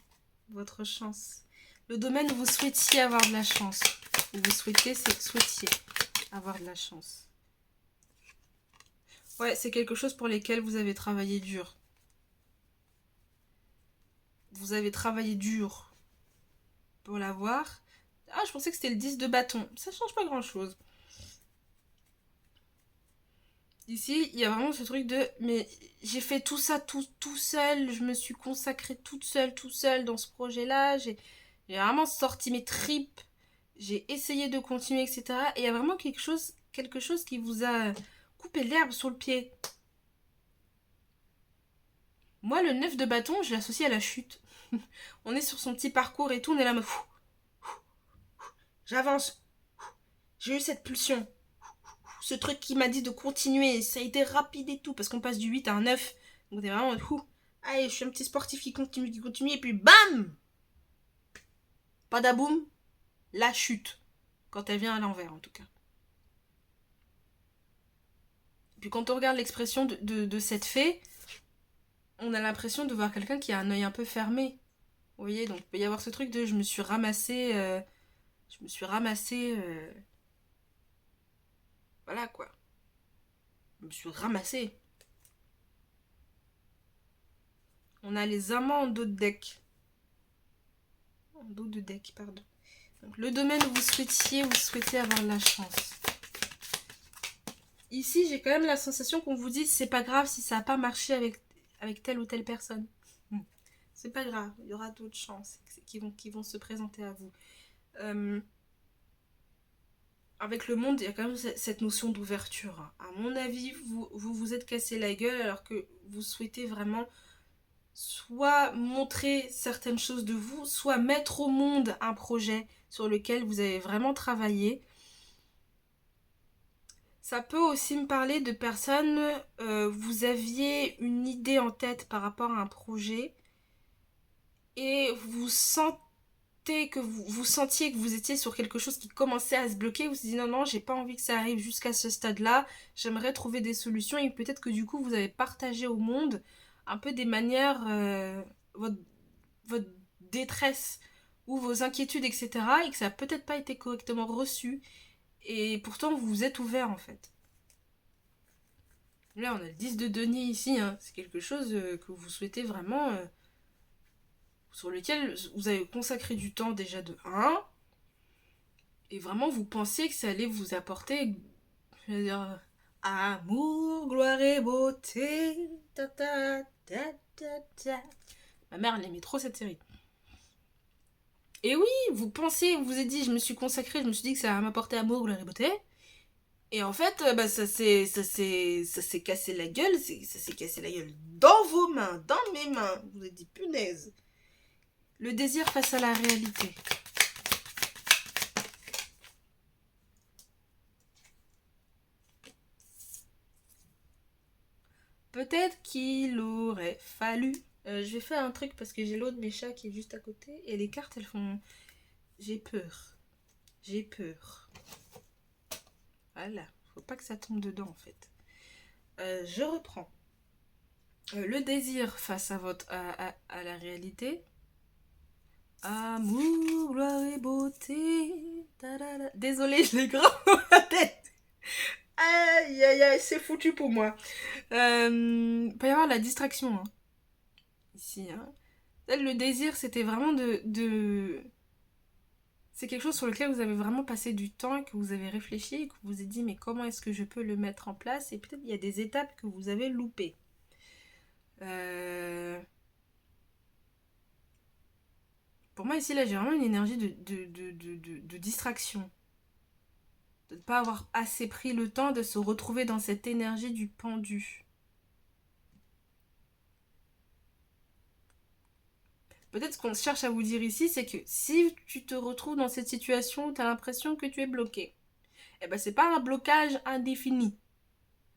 S1: Votre chance. Le domaine où vous souhaitiez avoir de la chance. Où vous souhaitiez avoir de la chance. Ouais, c'est quelque chose pour lesquels vous avez travaillé dur. Vous avez travaillé dur pour l'avoir. Ah, je pensais que c'était le 10 de bâton. Ça change pas grand-chose. Ici, il y a vraiment ce truc de... Mais j'ai fait tout ça tout seul. Je me suis consacrée tout seul dans ce projet-là. J'ai vraiment sorti mes tripes. J'ai essayé de continuer, etc. Et il y a vraiment quelque chose qui vous a coupé l'herbe sur le pied. Moi, le 9 de bâton, je l'associe à la chute. On est sur son petit parcours et tout, on est là, mais... J'avance. J'ai eu cette pulsion. Ce truc qui m'a dit de continuer, ça a été rapide et tout, parce qu'on passe du 8 à un 9. Donc t'es vraiment... Allez, je suis un petit sportif qui continue, et puis bam, padaboum, la chute. Quand elle vient à l'envers, en tout cas. Et puis quand on regarde l'expression de cette fée, on a l'impression de voir quelqu'un qui a un œil un peu fermé. Vous voyez, donc il peut y avoir ce truc de je me suis ramassé... voilà quoi. Je me suis ramassé. On a les amants en dos de deck. En dos de deck, pardon. Donc, le domaine où vous souhaitez avoir de la chance. Ici, j'ai quand même la sensation qu'on vous dit c'est pas grave si ça n'a pas marché avec telle ou telle personne. C'est pas grave, il y aura d'autres chances qui vont se présenter à vous. Avec le monde, il y a quand même cette notion d'ouverture. À mon avis, vous êtes cassé la gueule alors que vous souhaitez vraiment soit montrer certaines choses de vous, soit mettre au monde un projet sur lequel vous avez vraiment travaillé. Ça peut aussi me parler de personnes, vous aviez une idée en tête par rapport à un projet et vous sentiez que vous sentiez que vous étiez sur quelque chose qui commençait à se bloquer, vous vous dites non, j'ai pas envie que ça arrive jusqu'à ce stade-là, j'aimerais trouver des solutions et peut-être que du coup vous avez partagé au monde un peu des manières, votre, votre détresse ou vos inquiétudes, etc. et que ça n'a peut-être pas été correctement reçu et pourtant vous vous êtes ouvert en fait. Là on a le 10 de denier ici, hein. C'est quelque chose que vous souhaitez vraiment... sur lequel vous avez consacré du temps déjà de 1, et vraiment vous pensiez que ça allait vous apporter, je veux dire, amour, gloire et beauté, ta ta ta ta ta. Ma mère elle aimait trop cette série. Et oui, vous pensiez, vous vous êtes dit, je me suis consacrée, je me suis dit que ça allait m'apporter amour, gloire et beauté. Et en fait, bah, ça s'est cassé la gueule, ça s'est cassé la gueule dans vos mains, dans mes mains. Vous vous êtes dit, punaise. Le désir face à la réalité. Peut-être qu'il aurait fallu... je vais faire un truc parce que j'ai l'autre de mes chats qui est juste à côté. Et les cartes, elles font... J'ai peur. J'ai peur. Voilà. Faut pas que ça tombe dedans, en fait. Je reprends. Le désir face à, à la réalité. Amour, gloire et beauté. Désolée, je l'ai grave dans la tête. Aïe, aïe, aïe, c'est foutu pour moi. Il peut y avoir la distraction. Hein. Ici, hein. Le désir, c'était vraiment de... C'est quelque chose sur lequel vous avez vraiment passé du temps et que vous avez réfléchi et que vous vous êtes dit mais comment est-ce que je peux le mettre en place et peut-être il y a des étapes que vous avez loupées. Pour moi ici là j'ai vraiment une énergie de distraction. De ne pas avoir assez pris le temps de se retrouver dans cette énergie du pendu. Peut-être ce qu'on cherche à vous dire ici, c'est que si tu te retrouves dans cette situation où tu as l'impression que tu es bloqué, eh ben c'est pas un blocage indéfini.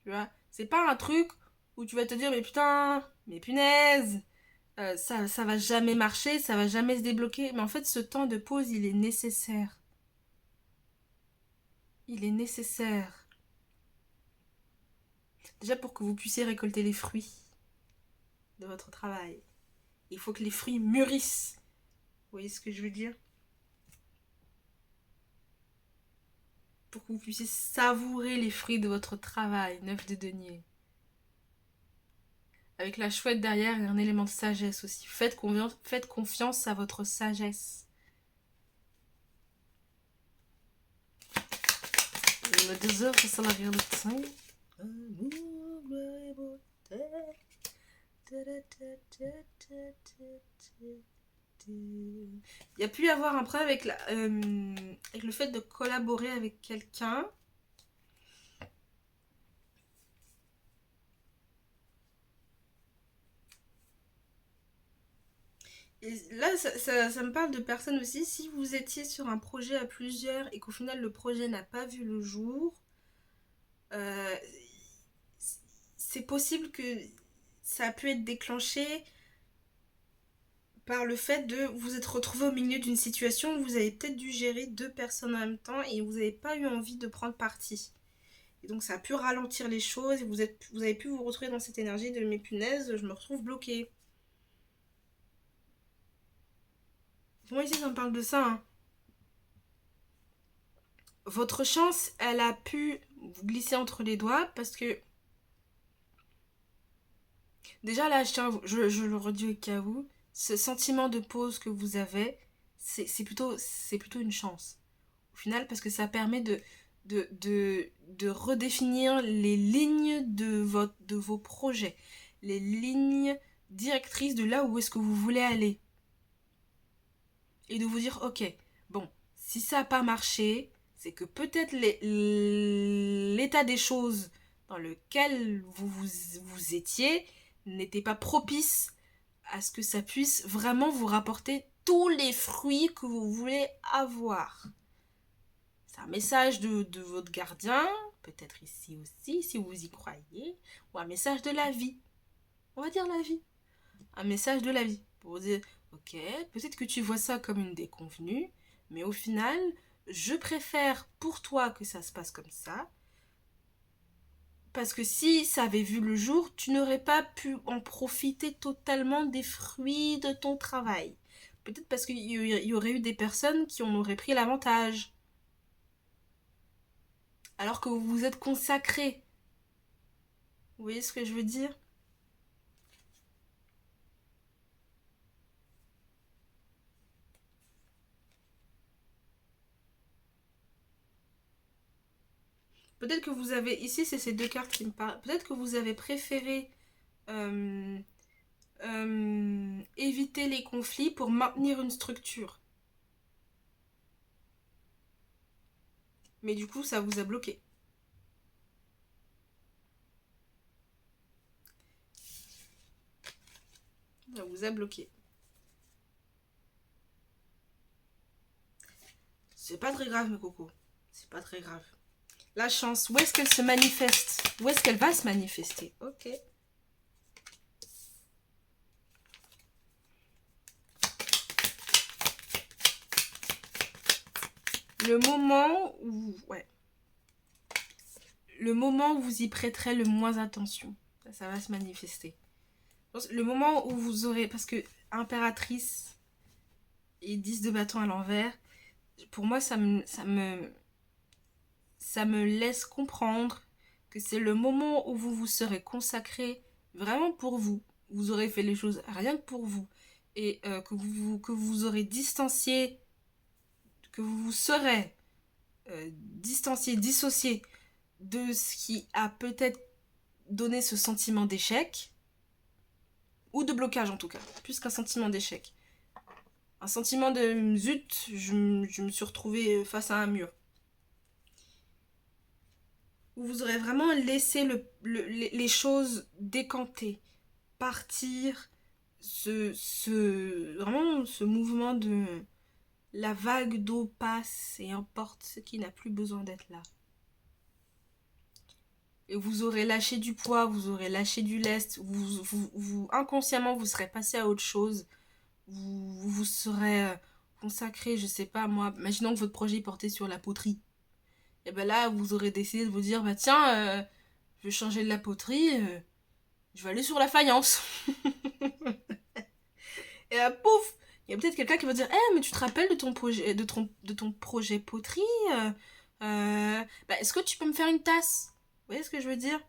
S1: Tu vois, c'est pas un truc où tu vas te dire mais putain, mais punaise, ça va jamais marcher, ça va jamais se débloquer. Mais en fait, ce temps de pause, il est nécessaire. Il est nécessaire. Déjà pour que vous puissiez récolter les fruits de votre travail. Il faut que les fruits mûrissent. Vous voyez ce que je veux dire? Pour que vous puissiez savourer les fruits de votre travail, 9 de denier. Avec la chouette derrière et un élément de sagesse aussi. Faites confiance à votre sagesse. Le désert salarial de sang. Il y a pu y avoir un problème avec le fait de collaborer avec quelqu'un. Et là, ça me parle de personnes aussi. Si vous étiez sur un projet à plusieurs et qu'au final le projet n'a pas vu le jour, euh, c'est possible que ça a pu être déclenché par le fait de vous être retrouvé au milieu d'une situation où vous avez peut-être dû gérer deux personnes en même temps et vous n'avez pas eu envie de prendre parti. Et donc ça a pu ralentir les choses et vous avez pu vous retrouver dans cette énergie de mes punaises, je me retrouve bloquée. Moi ici ça me parle de ça. Hein. Votre chance, elle a pu vous glisser entre les doigts parce que déjà là, je le redis au cas où, ce sentiment de pause que vous avez, c'est plutôt une chance. Au final, parce que ça permet de redéfinir les lignes de vos projets, les lignes directrices de là où est-ce que vous voulez aller. Et de vous dire, ok, bon, si ça n'a pas marché, c'est que peut-être l'état des choses dans lequel vous étiez n'était pas propice à ce que ça puisse vraiment vous rapporter tous les fruits que vous voulez avoir. C'est un message de votre gardien, peut-être ici aussi, si vous y croyez, ou un message de la vie. On va dire la vie. Un message de la vie. Pour dire, ok, peut-être que tu vois ça comme une déconvenue, mais au final, je préfère pour toi que ça se passe comme ça. Parce que si ça avait vu le jour, tu n'aurais pas pu en profiter totalement des fruits de ton travail. Peut-être parce qu'il y aurait eu des personnes qui en auraient pris l'avantage. Alors que vous vous êtes consacré. Vous voyez ce que je veux dire? Peut-être que vous avez... Ici, c'est ces deux cartes qui me parlent. Peut-être que vous avez préféré euh, éviter les conflits pour maintenir une structure. Mais du coup, ça vous a bloqué. Ça vous a bloqué. C'est pas très grave, mes cocos. C'est pas très grave. La chance, où est-ce qu'elle se manifeste? Où est-ce qu'elle va se manifester? Ok. Le moment où... Ouais. Le moment où vous y prêterez le moins attention. Ça va se manifester. Le moment où vous aurez... Parce que impératrice et 10 de bâton à l'envers, pour moi, ça me laisse comprendre que c'est le moment où vous vous serez consacré vraiment pour vous. Vous aurez fait les choses rien que pour vous. Et que vous aurez distancié, que vous vous serez distancié, dissocié de ce qui a peut-être donné ce sentiment d'échec, ou de blocage en tout cas, plus qu'un sentiment d'échec. Un sentiment de zut, je me suis retrouvée face à un mur. Où vous aurez vraiment laissé les choses décanter, partir, vraiment ce mouvement de la vague d'eau passe et emporte ce qui n'a plus besoin d'être là. Et vous aurez lâché du poids, vous aurez lâché du lest, inconsciemment vous serez passé à autre chose, vous serez consacré, je sais pas moi, imaginons que votre projet est porté sur la poterie. Et ben là vous aurez décidé de vous dire, bah tiens, je vais changer de la poterie, je vais aller sur la faïence. Et là, pouf, il y a peut-être quelqu'un qui va dire, mais tu te rappelles de ton projet, de ton projet poterie bah, est-ce que tu peux me faire une tasse? Vous voyez ce que je veux dire?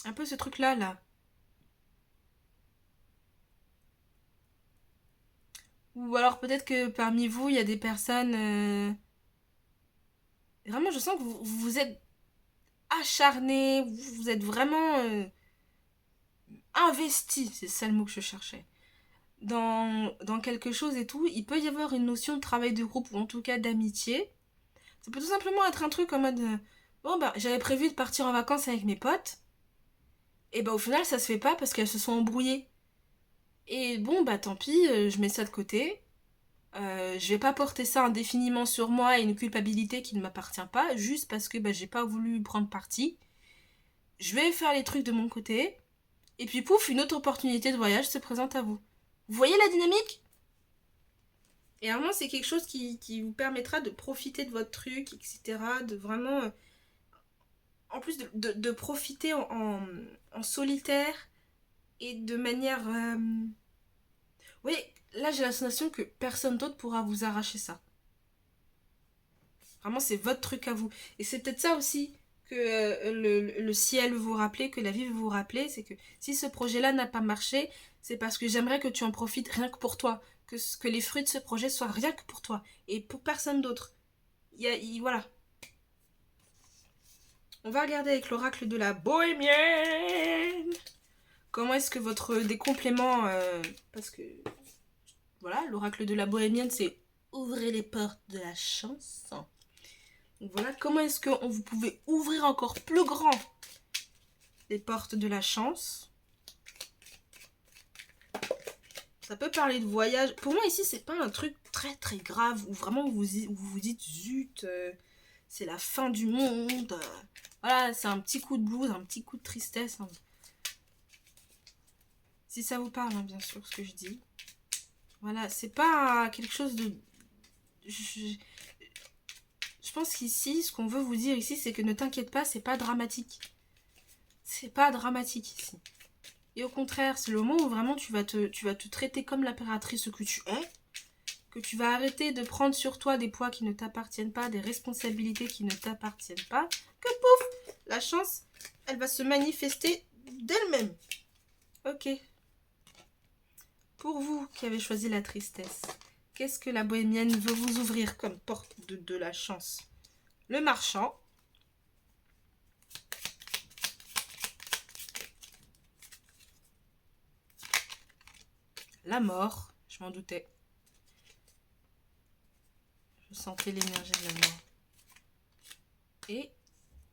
S1: Un peu ce truc-là, là. Ou alors peut-être que parmi vous, il y a des personnes... Vraiment, je sens que vous êtes acharnés, vous êtes vraiment investis, c'est ça le mot que je cherchais. Dans quelque chose et tout, il peut y avoir une notion de travail de groupe ou en tout cas d'amitié. Ça peut tout simplement être un truc en mode bon bah j'avais prévu de partir en vacances avec mes potes et bah au final ça se fait pas parce qu'elles se sont embrouillées. Et bon bah tant pis, je mets ça de côté. Je vais pas porter ça indéfiniment sur moi et une culpabilité qui ne m'appartient pas juste parce que bah, j'ai pas voulu prendre parti. Je vais faire les trucs de mon côté et puis pouf, une autre opportunité de voyage se présente à vous. Vous voyez la dynamique? Et vraiment, c'est quelque chose qui vous permettra de profiter de votre truc, etc. De vraiment. En plus de profiter en solitaire et de manière. Oui, là j'ai la sensation que personne d'autre pourra vous arracher ça. Vraiment, c'est votre truc à vous. Et c'est peut-être ça aussi que le ciel veut vous rappeler, que la vie veut vous rappeler, c'est que si ce projet-là n'a pas marché, c'est parce que j'aimerais que tu en profites rien que pour toi. Que les fruits de ce projet soient rien que pour toi et pour personne d'autre. Voilà. On va regarder avec l'oracle de la bohémienne. Comment est-ce que votre... Des compléments... parce que... Voilà, l'oracle de la bohémienne, c'est ouvrez les portes de la chance. Donc voilà, comment est-ce que vous pouvez ouvrir encore plus grand les portes de la chance. Ça peut parler de voyage. Pour moi ici, c'est pas un truc très très grave où vraiment vous dites zut, c'est la fin du monde. Voilà, c'est un petit coup de blues, un petit coup de tristesse. Hein. Si ça vous parle, hein, bien sûr, ce que je dis. Voilà, c'est pas quelque chose de... Je pense qu'ici, ce qu'on veut vous dire ici, c'est que ne t'inquiète pas, c'est pas dramatique. C'est pas dramatique ici. Et au contraire, c'est le moment où vraiment tu vas te traiter comme l'impératrice que tu es, que tu vas arrêter de prendre sur toi des poids qui ne t'appartiennent pas, des responsabilités qui ne t'appartiennent pas, que pouf, la chance, elle va se manifester d'elle-même. Ok. Pour vous qui avez choisi la tristesse, qu'est-ce que la bohémienne veut vous ouvrir comme porte de la chance? Le marchand. La mort, je m'en doutais. Je sentais l'énergie de la mort. Et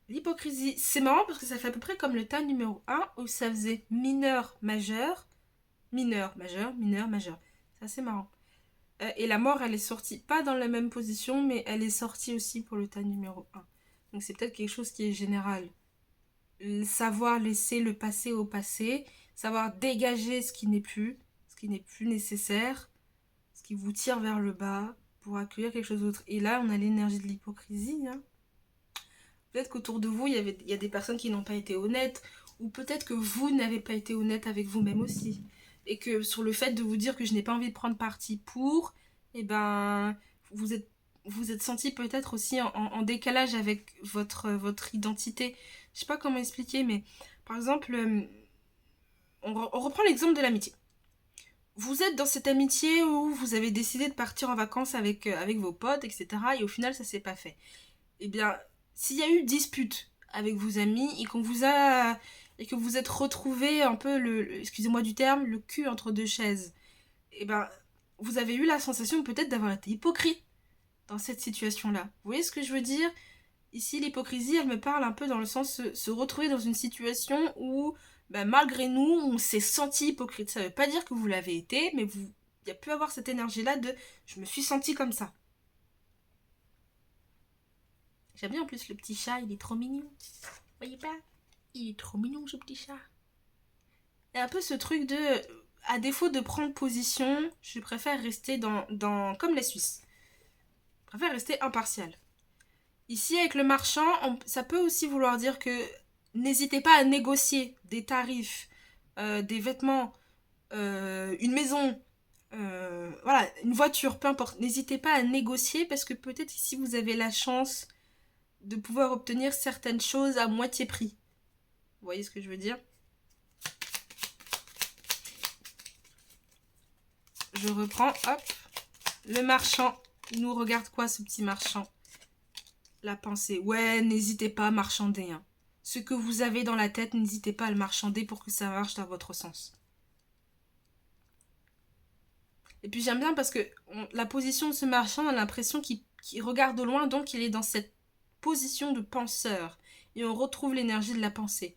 S1: l'hypocrisie. C'est marrant parce que ça fait à peu près comme le tas numéro 1 où ça faisait mineur, majeur, mineur, majeur, mineur, majeur. C'est assez marrant. Et la mort, elle est sortie, pas dans la même position, mais elle est sortie aussi pour le tas numéro 1. Donc c'est peut-être quelque chose qui est général. Savoir laisser le passé au passé, savoir dégager ce qui n'est plus nécessaire, ce qui vous tire vers le bas pour accueillir quelque chose d'autre. Et là, on a l'énergie de l'hypocrisie. Hein. Peut-être qu'autour de vous, il y a des personnes qui n'ont pas été honnêtes, ou peut-être que vous n'avez pas été honnête avec vous-même aussi. Et que sur le fait de vous dire que je n'ai pas envie de prendre parti pour, eh ben, vous êtes senti peut-être aussi en décalage avec votre identité. Je sais pas comment expliquer, mais par exemple, on reprend l'exemple de l'amitié. Vous êtes dans cette amitié où vous avez décidé de partir en vacances avec vos potes, etc. Et au final, ça s'est pas fait. Eh bien, s'il y a eu dispute avec vos amis et que vous êtes retrouvés un peu excusez-moi du terme, le cul entre deux chaises, eh ben, vous avez eu la sensation peut-être d'avoir été hypocrite dans cette situation-là. Vous voyez ce que je veux dire? Ici, l'hypocrisie, elle me parle un peu dans le sens se retrouver dans une situation où, bah, malgré nous, on s'est senti hypocrite. Ça veut pas dire que vous l'avez été, mais il y a pu avoir cette énergie-là de je me suis senti comme ça. J'aime bien en plus le petit chat, il est trop mignon. Vous voyez pas? Il est trop mignon ce petit chat. Et un peu ce truc de, à défaut de prendre position, je préfère rester comme les Suisses. Je préfère rester impartial. Ici, avec le marchand, ça peut aussi vouloir dire que n'hésitez pas à négocier des tarifs, des vêtements, une maison, voilà, une voiture, peu importe. N'hésitez pas à négocier parce que peut-être ici vous avez la chance de pouvoir obtenir certaines choses à moitié prix. Vous voyez ce que je veux dire? je reprends, hop. Le marchand, il nous regarde quoi ce petit marchand? La pensée. Ouais, n'hésitez pas à marchander. Hein. Ce que vous avez dans la tête, n'hésitez pas à le marchander pour que ça marche dans votre sens. Et puis j'aime bien parce que la position de ce marchand, on a l'impression qu'il regarde au loin, donc il est dans cette position de penseur. Et on retrouve l'énergie de la pensée.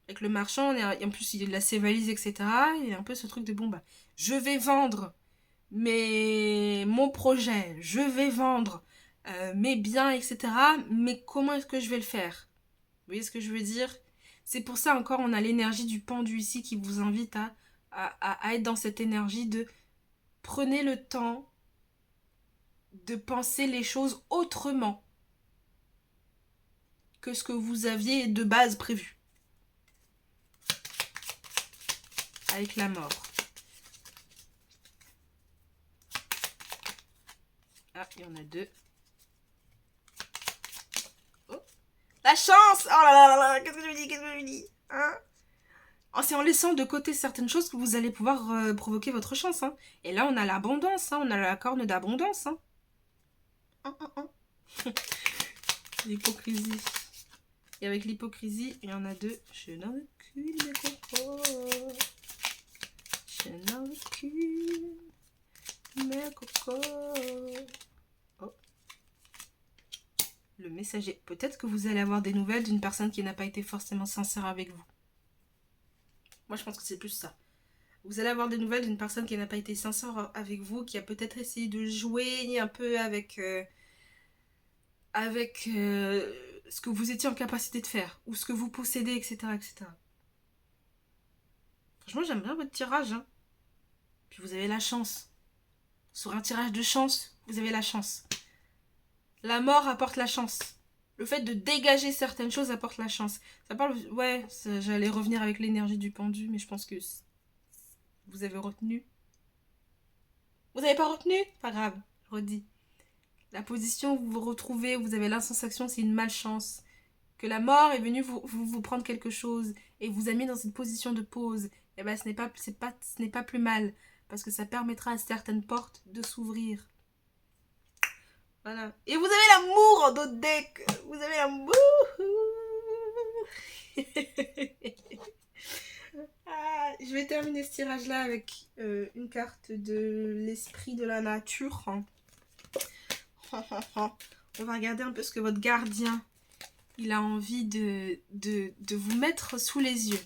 S1: Avec le marchand, en plus il a ses valises, etc. Il y a un peu ce truc de bon, bah, je vais vendre mon projet, je vais vendre mes biens, etc. Mais comment est-ce que je vais le faire? Vous voyez ce que je veux dire? C'est pour ça encore, on a l'énergie du pendu ici qui vous invite à être dans cette énergie de prenez le temps de penser les choses autrement que ce que vous aviez de base prévu. Avec la mort. Ah, il y en a deux. Oh. La chance! Oh là là là là, qu'est-ce que je me dis? Qu'est-ce que je me dis? Hein? Oh, c'est en laissant de côté certaines choses que vous allez pouvoir provoquer votre chance. Hein. Et là, on a l'abondance. Hein. On a la corne d'abondance. Hein. L'hypocrisie. Et avec l'hypocrisie, il y en a deux. Je n'en veux qu'une, mes cocos. Je n'en veux qu'une, mes cocos. Oh. Le messager. Peut-être que vous allez avoir des nouvelles d'une personne qui n'a pas été forcément sincère avec vous. Moi, je pense que c'est plus ça. Vous allez avoir des nouvelles d'une personne qui n'a pas été sincère avec vous, qui a peut-être essayé de jouer un peu avec ce que vous étiez en capacité de faire, ou ce que vous possédez, etc. etc. Franchement, j'aime bien votre tirage. Hein. Puis vous avez la chance. Sur un tirage de chance, vous avez la chance. La mort apporte la chance. Le fait de dégager certaines choses apporte la chance. Ça parle... Ouais, j'allais revenir avec l'énergie du pendu, mais je pense que vous avez retenu. Vous n'avez pas retenu? Pas grave, je redis. La position où vous vous retrouvez, où vous avez l'insensation, c'est une malchance. Que la mort est venue vous prendre quelque chose et vous a mis dans une position de pause, et ben ce n'est pas plus mal. Parce que ça permettra à certaines portes de s'ouvrir. Voilà. Et vous avez l'amour en d'autres decks. Vous avez l'amour. Ah, je vais terminer ce tirage-là avec une carte de l'esprit de la nature. On va regarder un peu ce que votre gardien il a envie de vous mettre sous les yeux.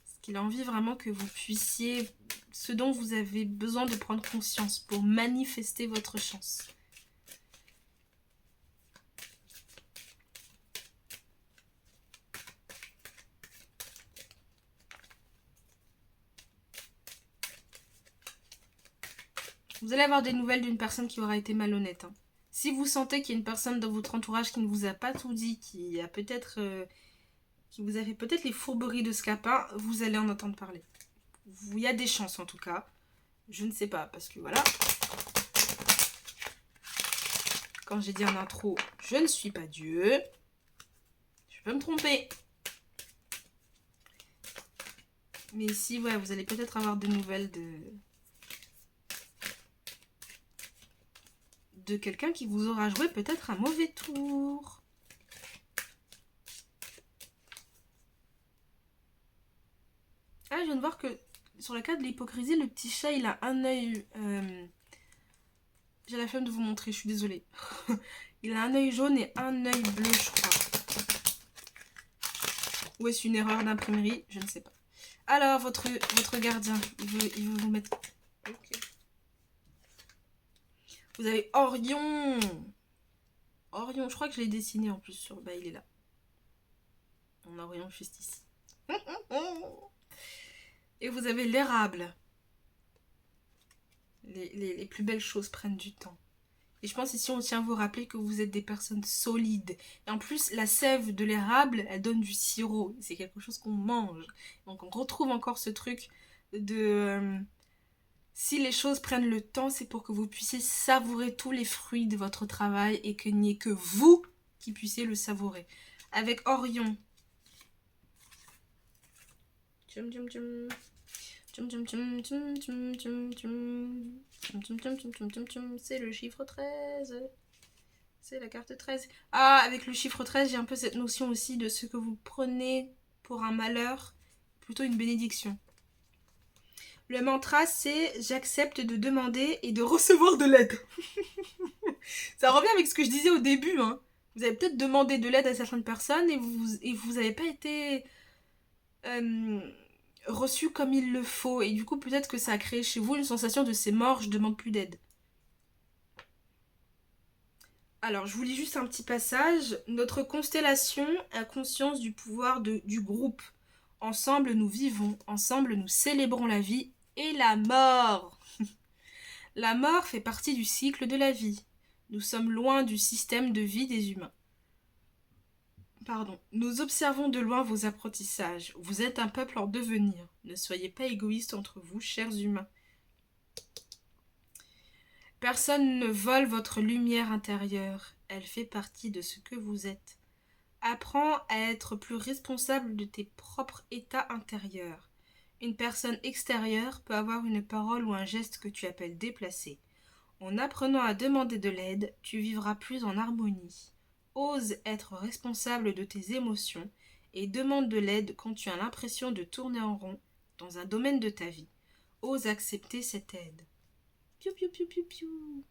S1: Parce qu'il a envie vraiment que vous puissiez, ce dont vous avez besoin de prendre conscience pour manifester votre chance. Vous allez avoir des nouvelles d'une personne qui aura été malhonnête. Hein. Si vous sentez qu'il y a une personne dans votre entourage qui ne vous a pas tout dit, qui a peut-être, qui vous a fait peut-être les fourberies de Scapin, vous allez en entendre parler. Il y a des chances en tout cas. Je ne sais pas parce que voilà. Quand j'ai dit en intro, je ne suis pas Dieu. Je peux me tromper. Mais ici, ouais, vous allez peut-être avoir des nouvelles de quelqu'un qui vous aura joué peut-être un mauvais tour. Ah, je viens de voir que sur la carte de l'hypocrisie, le petit chat, il a un œil... J'ai la flemme de vous montrer, je suis désolée. Il a un œil jaune et un œil bleu, je crois. Ou est-ce une erreur d'imprimerie? Je ne sais pas. Alors, votre gardien, il veut vous mettre... Ok. Vous avez Orion. Orion, je crois que je l'ai dessiné en plus sur... Bah, il est là. On a Orion juste ici. Et vous avez l'érable. Les plus belles choses prennent du temps. Et je pense ici on tient à vous rappeler que vous êtes des personnes solides. Et en plus, la sève de l'érable, elle donne du sirop. C'est quelque chose qu'on mange. Donc on retrouve encore ce truc de... si les choses prennent le temps, c'est pour que vous puissiez savourer tous les fruits de votre travail et qu'il n'y ait que vous qui puissiez le savourer. Avec Orion. C'est le chiffre 13. C'est la carte 13. Ah, avec le chiffre 13, j'ai un peu cette notion aussi de ce que vous prenez pour un malheur, plutôt une bénédiction. Le mantra, c'est j'accepte de demander et de recevoir de l'aide. Ça revient avec ce que je disais au début. Hein. Vous avez peut-être demandé de l'aide à certaines personnes et vous n'avez pas été reçu comme il le faut. Et du coup, peut-être que ça a créé chez vous une sensation de c'est mort, je demande plus d'aide. Alors, je vous lis juste un petit passage. Notre constellation a conscience du pouvoir du groupe. Ensemble, nous vivons. Ensemble, nous célébrons la vie et la mort. La mort fait partie du cycle de la vie. Nous sommes loin du système de vie des humains. Pardon. Nous observons de loin vos apprentissages. Vous êtes un peuple en devenir. Ne soyez pas égoïstes entre vous, chers humains. Personne ne vole votre lumière intérieure. Elle fait partie de ce que vous êtes. Apprends à être plus responsable de tes propres états intérieurs. Une personne extérieure peut avoir une parole ou un geste que tu appelles déplacé. En apprenant à demander de l'aide, tu vivras plus en harmonie. Ose être responsable de tes émotions et demande de l'aide quand tu as l'impression de tourner en rond dans un domaine de ta vie. Ose accepter cette aide. Piou, piou, piou, piou, piou.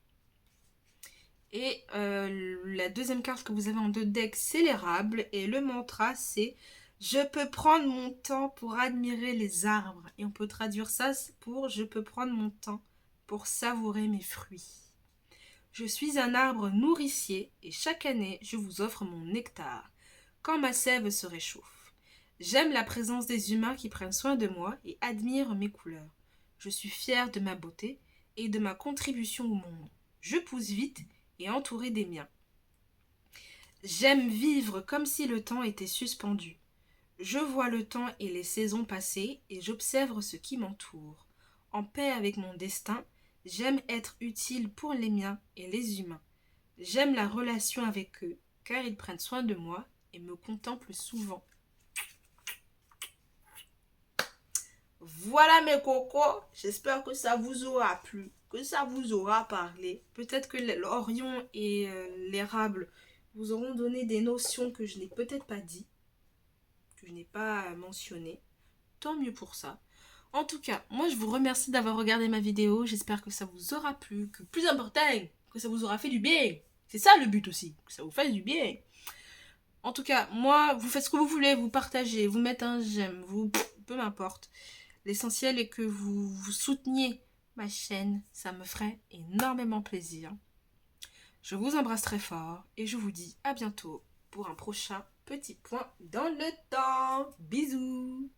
S1: Et la deuxième carte que vous avez en deux decks, c'est l'érable. Et le mantra, c'est « Je peux prendre mon temps pour admirer les arbres ». Et on peut traduire ça pour « Je peux prendre mon temps pour savourer mes fruits ». Je suis un arbre nourricier et chaque année, je vous offre mon nectar. Quand ma sève se réchauffe. J'aime la présence des humains qui prennent soin de moi et admirent mes couleurs. Je suis fière de ma beauté et de ma contribution au monde. Je pousse vite et entouré des miens. J'aime vivre comme si le temps était suspendu. Je vois le temps et les saisons passer et j'observe ce qui m'entoure. En paix avec mon destin, j'aime être utile pour les miens et les humains. J'aime la relation avec eux car ils prennent soin de moi et me contemplent souvent. Voilà mes cocos, j'espère que ça vous aura plu, que ça vous aura parlé. Peut-être que l'Orion et l'érable vous auront donné des notions que je n'ai peut-être pas dit, que je n'ai pas mentionné. Tant mieux pour ça. En tout cas, moi je vous remercie d'avoir regardé ma vidéo. J'espère que ça vous aura plu, que plus important, que ça vous aura fait du bien. C'est ça le but aussi, que ça vous fasse du bien. En tout cas, moi, vous faites ce que vous voulez, vous partagez, vous mettez un j'aime, peu m'importe. L'essentiel est que vous souteniez ma chaîne, ça me ferait énormément plaisir. Je vous embrasse très fort et je vous dis à bientôt pour un prochain petit point dans le temps. Bisous.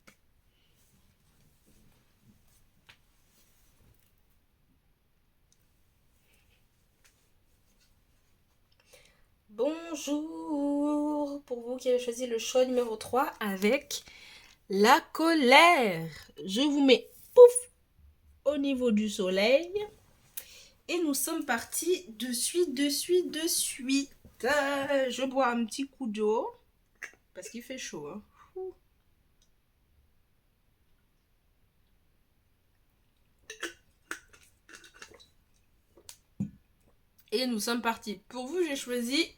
S1: Bonjour pour vous qui avez choisi le choix numéro 3 avec la colère. Je vous mets pouf au niveau du soleil. Et nous sommes partis de suite. Je bois un petit coup d'eau parce qu'il fait chaud. Hein. Et nous sommes partis. Pour vous, j'ai choisi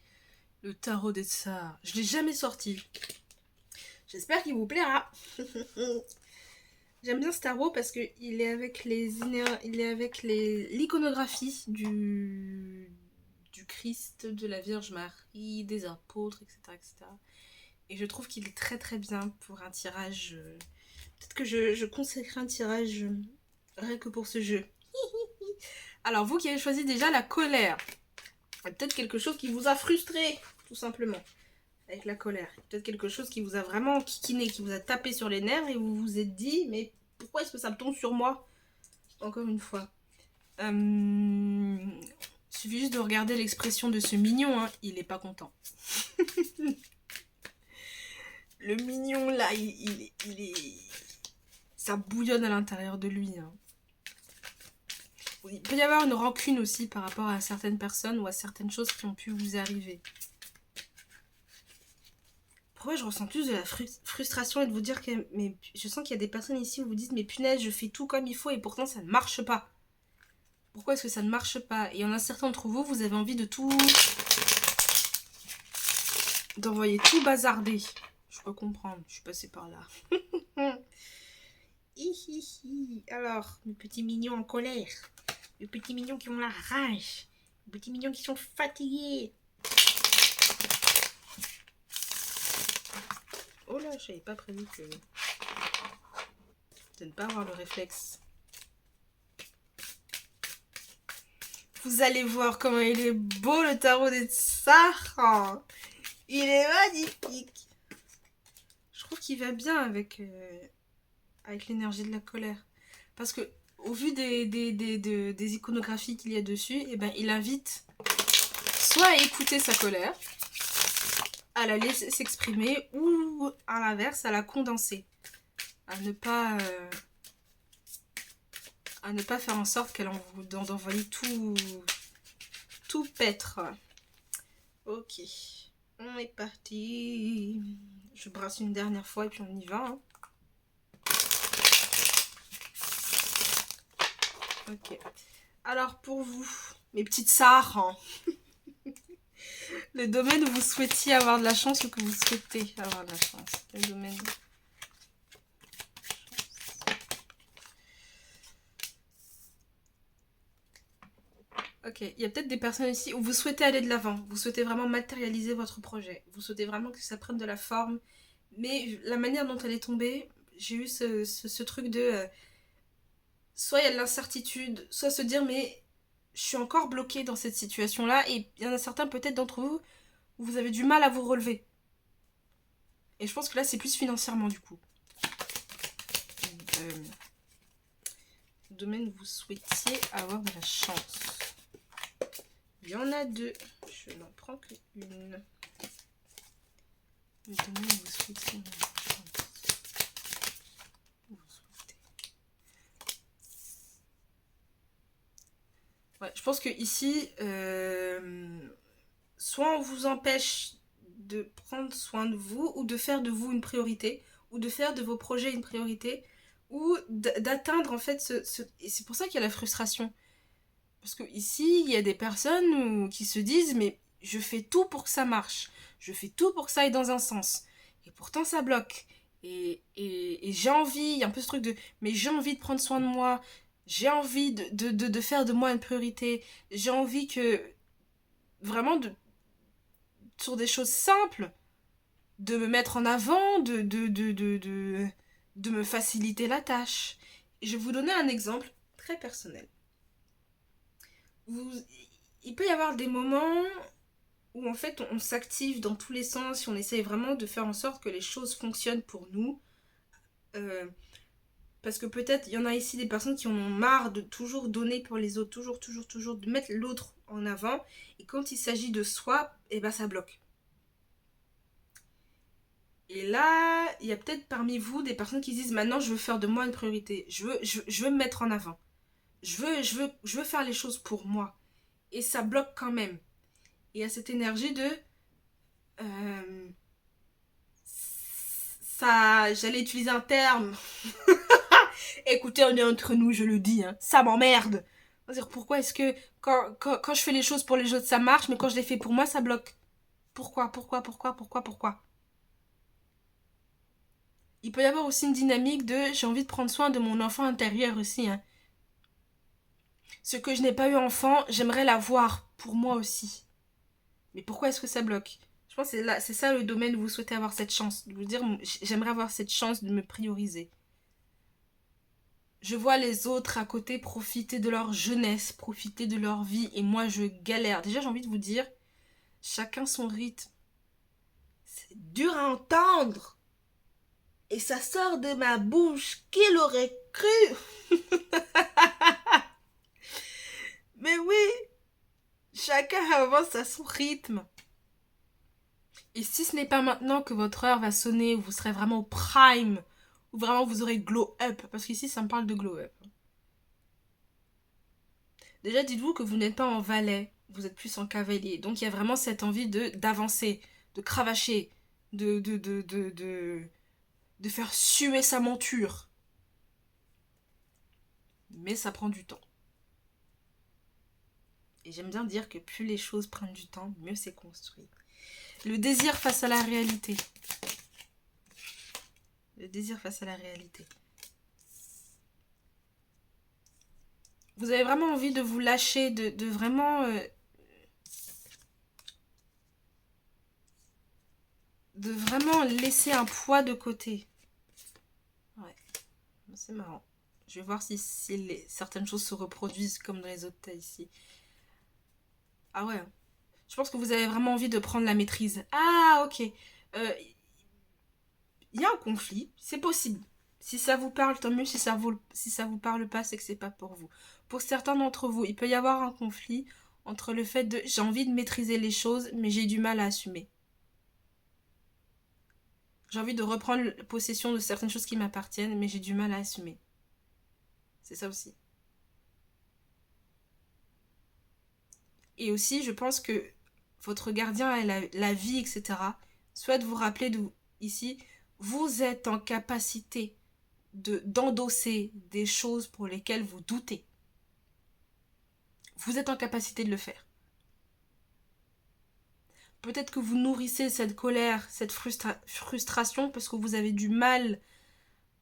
S1: le tarot des tsars. Je ne l'ai jamais sorti. J'espère qu'il vous plaira. J'aime bien ce tarot parce qu'il est avec l'iconographie du Christ, de la Vierge Marie, des apôtres, etc. etc. Et je trouve qu'il est très très bien pour un tirage. Peut-être que je consacrerai un tirage rien que pour ce jeu. Alors, vous qui avez choisi déjà la colère, peut-être quelque chose qui vous a frustré, tout simplement, avec la colère. Peut-être quelque chose qui vous a vraiment kikiné, qui vous a tapé sur les nerfs et vous vous êtes dit, mais pourquoi est-ce que ça me tombe sur moi? Encore une fois. Il suffit juste de regarder l'expression de ce mignon, hein. Il est pas content. Le mignon, là, il est... Ça bouillonne à l'intérieur de lui, hein. Il peut y avoir une rancune aussi par rapport à certaines personnes ou à certaines choses qui ont pu vous arriver. pourquoi je ressens plus de la frustration et de vous dire que... Mais je sens qu'il y a des personnes ici où vous dites, mais punaise, je fais tout comme il faut et pourtant ça ne marche pas. Pourquoi est-ce que ça ne marche pas? Et il y en a certains d'entre vous, vous avez envie de tout... d'envoyer tout bazarder. Je peux comprendre, je suis passée par là. Alors, mes petits mignons en colère. Les petits mignons qui ont la rage. Les petits mignons qui sont fatigués. Oh là, je n'avais pas prévu que... de ne pas avoir le réflexe. Vous allez voir comment il est beau le tarot des tsars. Il est magnifique. Je trouve qu'il va bien avec l'énergie de la colère. Parce que au vu des iconographies qu'il y a dessus, eh ben, il invite soit à écouter sa colère, à la laisser s'exprimer, ou à l'inverse, à la condenser. À ne pas faire en sorte qu'elle d'envoyer tout paître. Ok, on est parti. Je brasse une dernière fois et puis on y va. Hein. Ok. Alors pour vous, mes petites sarres, hein, le domaine où vous souhaitiez avoir de la chance ou que vous souhaitez avoir de la chance. Le domaine. Ok, il y a peut-être des personnes ici où vous souhaitez aller de l'avant, vous souhaitez vraiment matérialiser votre projet, vous souhaitez vraiment que ça prenne de la forme, mais la manière dont elle est tombée, j'ai eu ce truc de... soit il y a de l'incertitude, soit se dire mais je suis encore bloquée dans cette situation-là, et il y en a certains peut-être d'entre vous où vous avez du mal à vous relever. Et je pense que là c'est plus financièrement du coup. Domaine où vous souhaitiez avoir de la chance. Il y en a deux. Je n'en prends qu'une. Le domaine où vous souhaitez avoir de la chance. Où vous souhaitez. Ouais, je pense que ici, soit on vous empêche de prendre soin de vous, ou de faire de vous une priorité, ou de faire de vos projets une priorité, ou d'atteindre en fait et c'est pour ça qu'il y a la frustration. Parce que ici, il y a des personnes qui se disent, mais je fais tout pour que ça marche. Je fais tout pour que ça aille dans un sens. Et pourtant, ça bloque. Et j'ai envie, il y a un peu ce truc de, mais j'ai envie de prendre soin de moi. J'ai envie de faire de moi une priorité. J'ai envie que, vraiment, sur des choses simples, de me mettre en avant, de me faciliter la tâche. Et je vais vous donner un exemple très personnel. Il peut y avoir des moments où en fait on s'active dans tous les sens et on essaye vraiment de faire en sorte que les choses fonctionnent pour nous. Parce que peut-être il y en a ici des personnes qui en ont marre de toujours donner pour les autres, toujours, de mettre l'autre en avant. Et quand il s'agit de soi, et ben ça bloque. Et là, il y a peut-être parmi vous des personnes qui disent maintenant je veux faire de moi une priorité. Je veux me mettre en avant. Je veux faire les choses pour moi. Et ça bloque quand même. Et à cette énergie de... ça... J'allais utiliser un terme. Écoutez, on est entre nous, je le dis. Hein, ça m'emmerde. C'est-à-dire, pourquoi est-ce que quand je fais les choses pour les autres, ça marche, mais quand je les fais pour moi, ça bloque? Pourquoi? Il peut y avoir aussi une dynamique de... J'ai envie de prendre soin de mon enfant intérieur aussi. Hein. Ce que je n'ai pas eu enfant, j'aimerais l'avoir pour moi aussi. Mais pourquoi est-ce que ça bloque? Je pense que c'est ça le domaine où vous souhaitez avoir cette chance. De vous dire, j'aimerais avoir cette chance de me prioriser. Je vois les autres à côté profiter de leur jeunesse, profiter de leur vie, et moi je galère. Déjà, j'ai envie de vous dire, chacun son rythme. C'est dur à entendre. Et ça sort de ma bouche. Qui l'aurait cru? Mais oui, chacun avance à son rythme. Et si ce n'est pas maintenant que votre heure va sonner, où vous serez vraiment au prime, où vraiment vous aurez glow up, parce qu'ici ça me parle de glow up. Déjà dites-vous que vous n'êtes pas en valet, vous êtes plus en cavalier. Donc il y a vraiment cette envie d'avancer, de cravacher, de faire suer sa monture. Mais ça prend du temps. Et j'aime bien dire que plus les choses prennent du temps, mieux c'est construit. Le désir face à la réalité. Le désir face à la réalité. Vous avez vraiment envie de vous lâcher, de vraiment... de vraiment laisser un poids de côté. Ouais, c'est marrant. Je vais voir si certaines choses se reproduisent comme dans les autres tas ici. Ah ouais. Je pense que vous avez vraiment envie de prendre la maîtrise. Ah, ok. Il y a un conflit, c'est possible. Si ça vous parle, tant mieux. Si ça vous parle pas, c'est que c'est pas pour vous. Pour certains d'entre vous, il peut y avoir un conflit entre le fait de j'ai envie de maîtriser les choses, mais j'ai du mal à assumer. J'ai envie de reprendre possession de certaines choses qui m'appartiennent, mais j'ai du mal à assumer. C'est ça aussi. Et aussi, je pense que votre gardien a la vie, etc. souhaite vous rappeler ici, vous êtes en capacité d'endosser des choses pour lesquelles vous doutez. Vous êtes en capacité de le faire. Peut-être que vous nourrissez cette colère, cette frustration parce que vous avez du mal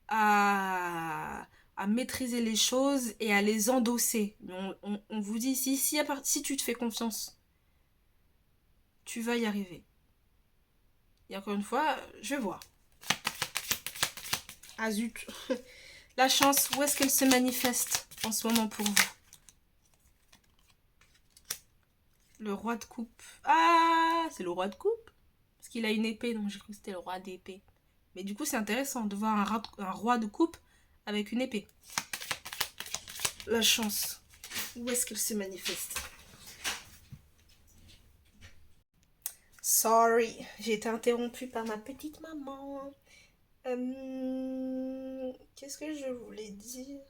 S1: à maîtriser les choses et à les endosser. On vous dit ici, si tu te fais confiance, tu vas y arriver. Et encore une fois, je vais voir. Ah zut. La chance, où est-ce qu'elle se manifeste en ce moment pour vous? Le roi de coupe. Ah, c'est le roi de coupe? Parce qu'il a une épée, donc j'ai cru que c'était le roi d'épée. Mais du coup, c'est intéressant de voir un roi de coupe avec une épée. La chance. Où est-ce qu'elle se manifeste? Sorry, j'ai été interrompue par ma petite maman. Qu'est-ce que je voulais dire?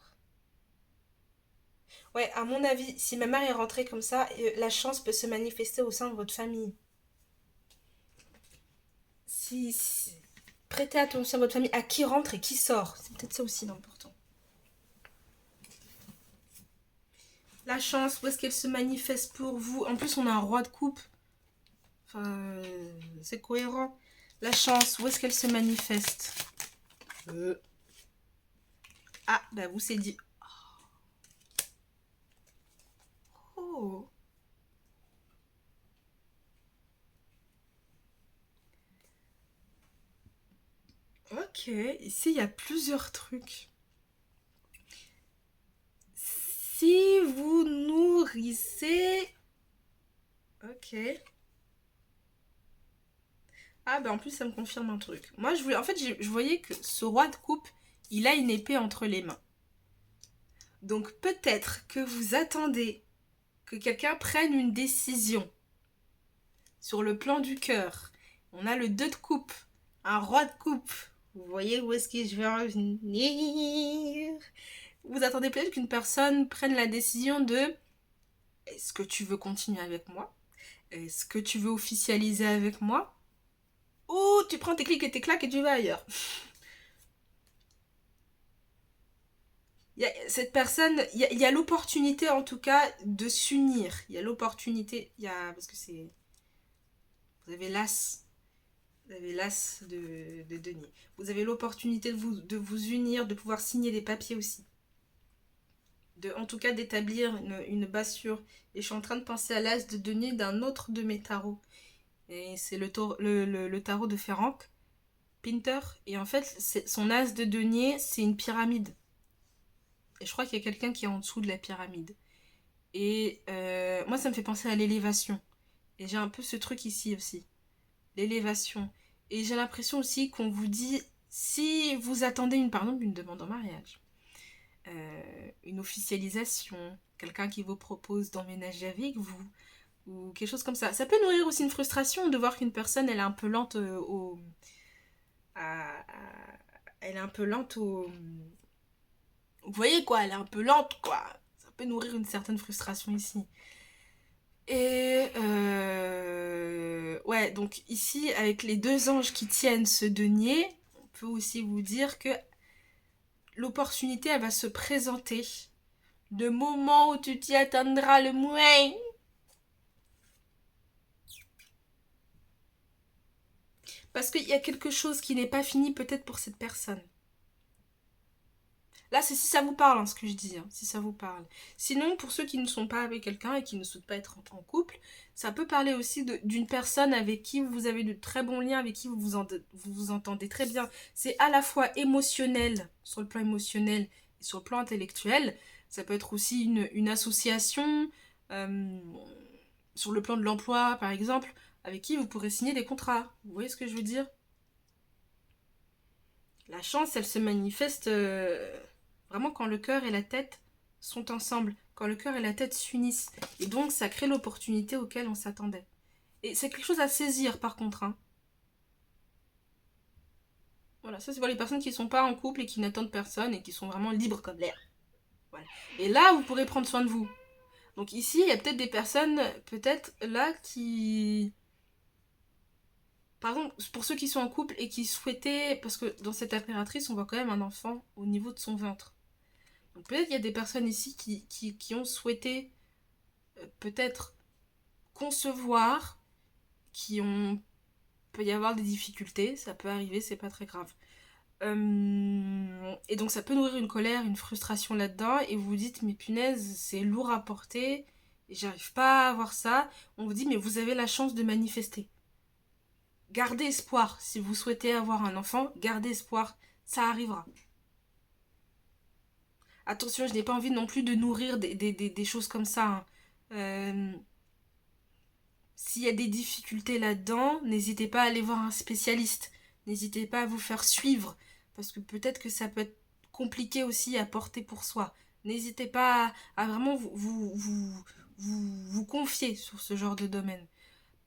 S1: Ouais, à mon avis, si ma mère est rentrée comme ça, la chance peut se manifester au sein de votre famille. Si prêtez attention à votre famille, à qui rentre et qui sort. C'est peut-être ça aussi l'important. La chance, où est-ce qu'elle se manifeste pour vous? En plus, on a un roi de coupe. Enfin, c'est cohérent. La chance, où est-ce qu'elle se manifeste? Ah, bah vous c'est dit. Oh. Ok, ici il y a plusieurs trucs. Si vous nourrissez... Ok. Ah bah en plus ça me confirme un truc. Moi je voyais que ce roi de coupe, il a une épée entre les mains. Donc peut-être que vous attendez que quelqu'un prenne une décision sur le plan du cœur. On a le 2 de coupe, un roi de coupe. Vous voyez où est-ce que je vais en venir? Vous attendez peut-être qu'une personne prenne la décision de est-ce que tu veux continuer avec moi? Est-ce que tu veux officialiser avec moi? Ou tu prends tes clics et tes claques et tu vas ailleurs? Cette personne, il y a l'opportunité en tout cas de s'unir. Il y a l'opportunité, parce que c'est... Vous avez l'as. Vous avez l'as de denier. Vous avez l'opportunité de vous unir, de pouvoir signer des papiers aussi. En tout cas d'établir une base sûre. Et je suis en train de penser à l'as de denier d'un autre de mes tarots. Et c'est le tarot de Ferenc Pinter. Et en fait, son as de denier, c'est une pyramide. Et je crois qu'il y a quelqu'un qui est en dessous de la pyramide. Et moi, ça me fait penser à l'élévation. Et j'ai un peu ce truc ici aussi. L'élévation. Et j'ai l'impression aussi qu'on vous dit, si vous attendez par exemple une demande en mariage, une officialisation, quelqu'un qui vous propose d'emménager avec vous, ou quelque chose comme ça. Ça peut nourrir aussi une frustration de voir qu'une personne, elle est un peu lente elle est un peu lente au... Vous voyez quoi, elle est un peu lente quoi. Ça peut nourrir une certaine frustration ici. Et ouais, donc ici, avec les deux anges qui tiennent ce denier, on peut aussi vous dire que l'opportunité, elle va se présenter. Le moment où tu t'y attendras le moins. Parce qu'il y a quelque chose qui n'est pas fini peut-être pour cette personne. Là, c'est si ça vous parle, hein, ce que je dis, hein, si ça vous parle. Sinon, pour ceux qui ne sont pas avec quelqu'un et qui ne souhaitent pas être en couple, ça peut parler aussi d'une personne avec qui vous avez de très bons liens, avec qui vous entendez très bien. C'est à la fois émotionnel, sur le plan émotionnel et sur le plan intellectuel. Ça peut être aussi une association, euh, sur le plan de l'emploi, par exemple, avec qui vous pourrez signer des contrats. Vous voyez ce que je veux dire? La chance, elle se manifeste vraiment quand le cœur et la tête sont ensemble, quand le cœur et la tête s'unissent. Et donc, ça crée l'opportunité auquel on s'attendait. Et c'est quelque chose à saisir, par contre. Hein. Voilà, ça c'est pour les personnes qui ne sont pas en couple et qui n'attendent personne et qui sont vraiment libres comme l'air. Voilà. Et là, vous pourrez prendre soin de vous. Donc ici, il y a peut-être des personnes, peut-être là, qui... Par exemple, pour ceux qui sont en couple et qui souhaitaient... Parce que dans cette impératrice, on voit quand même un enfant au niveau de son ventre. Donc peut-être qu'il y a des personnes ici qui ont souhaité peut-être concevoir, qui ont... peut y avoir des difficultés, ça peut arriver, c'est pas très grave. Et donc ça peut nourrir une colère, une frustration là-dedans, et vous vous dites, mais punaise, c'est lourd à porter, et j'arrive pas à avoir ça. On vous dit, mais vous avez la chance de manifester. Gardez espoir, si vous souhaitez avoir un enfant, gardez espoir, ça arrivera. Attention, je n'ai pas envie non plus de nourrir des choses comme ça. Hein. S'il y a des difficultés là-dedans, n'hésitez pas à aller voir un spécialiste. N'hésitez pas à vous faire suivre, parce que peut-être que ça peut être compliqué aussi à porter pour soi. N'hésitez pas à vraiment vous confier sur ce genre de domaine.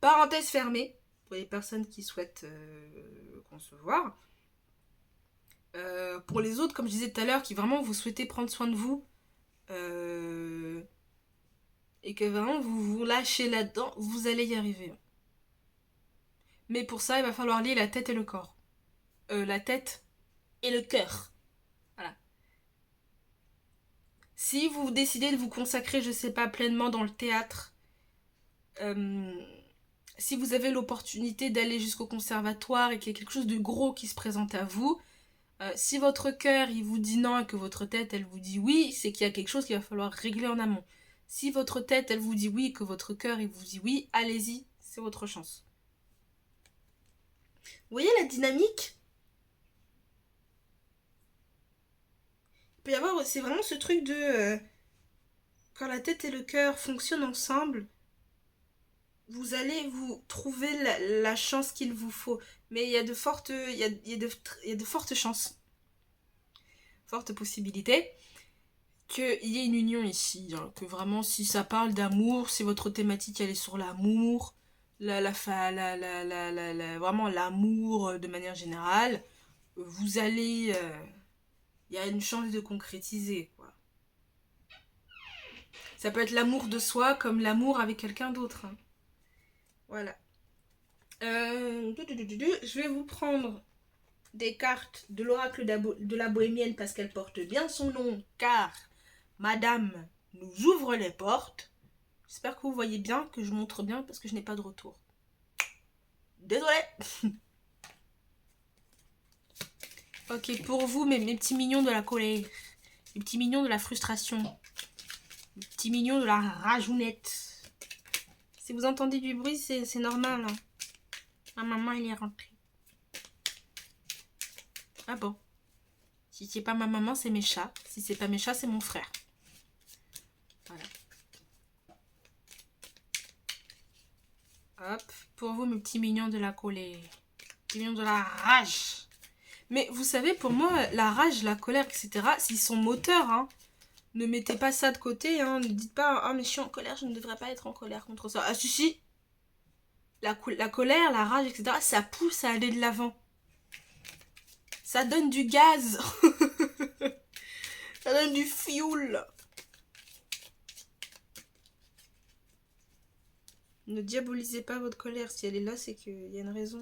S1: Parenthèse fermée, pour les personnes qui souhaitent concevoir. Pour les autres, comme je disais tout à l'heure, qui vraiment vous souhaitez prendre soin de vous, et que vraiment vous vous lâchez là-dedans, vous allez y arriver. Mais pour ça, il va falloir lier la tête et le corps. La tête et le cœur. Voilà. Si vous décidez de vous consacrer, je sais pas, pleinement dans le théâtre, si vous avez l'opportunité d'aller jusqu'au conservatoire et qu'il y a quelque chose de gros qui se présente à vous, si votre cœur il vous dit non et que votre tête elle vous dit oui, c'est qu'il y a quelque chose qu'il va falloir régler en amont. Si votre tête elle vous dit oui et que votre cœur il vous dit oui, allez-y, c'est votre chance. Vous voyez la dynamique? Il peut y avoir, c'est vraiment ce truc de quand la tête et le cœur fonctionnent ensemble, vous allez vous trouver la chance qu'il vous faut. Mais il y a de fortes, il y a de fortes chances, fortes possibilités qu'il y ait une union ici. Hein, que vraiment, si ça parle d'amour, si votre thématique elle est sur l'amour, vraiment l'amour de manière générale, vous allez, il y a une chance de concrétiser, quoi. Ça peut être l'amour de soi comme l'amour avec quelqu'un d'autre. Hein. Voilà. Je vais vous prendre des cartes de l'oracle de la bohémienne parce qu'elle porte bien son nom, car Madame nous ouvre les portes. J'espère que vous voyez bien, que je montre bien parce que je n'ai pas de retour. Désolée. Ok, pour vous, mes petits mignons de la colère, les petits mignons de la frustration, les petits mignons de la rajounette. Si vous entendez du bruit, c'est normal. Hein. Ma maman, elle est rentrée. Ah bon. Si c'est pas ma maman, c'est mes chats. Si c'est pas mes chats, c'est mon frère. Voilà. Hop. Pour vous, mes petits mignons de la colère. Petits mignons de la rage. Mais vous savez, pour moi, la rage, la colère, etc., ils sont moteurs. Hein. Ne mettez pas ça de côté. Hein. Ne dites pas, ah, mais je suis en colère, je ne devrais pas être en colère contre ça. Ah, si. La colère, la rage, etc., ça pousse à aller de l'avant. Ça donne du gaz. Ça donne du fioul. Ne diabolisez pas votre colère. Si elle est là, c'est qu'il y a une raison.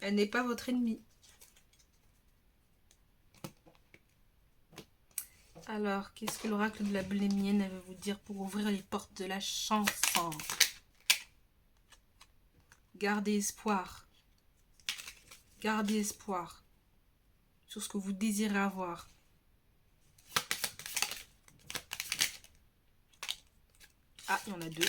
S1: Elle n'est pas votre ennemie. Alors, qu'est-ce que l'oracle de la blémienne veut vous dire pour ouvrir les portes de la chance? Gardez espoir. Gardez espoir sur ce que vous désirez avoir. Ah, il y en a 2.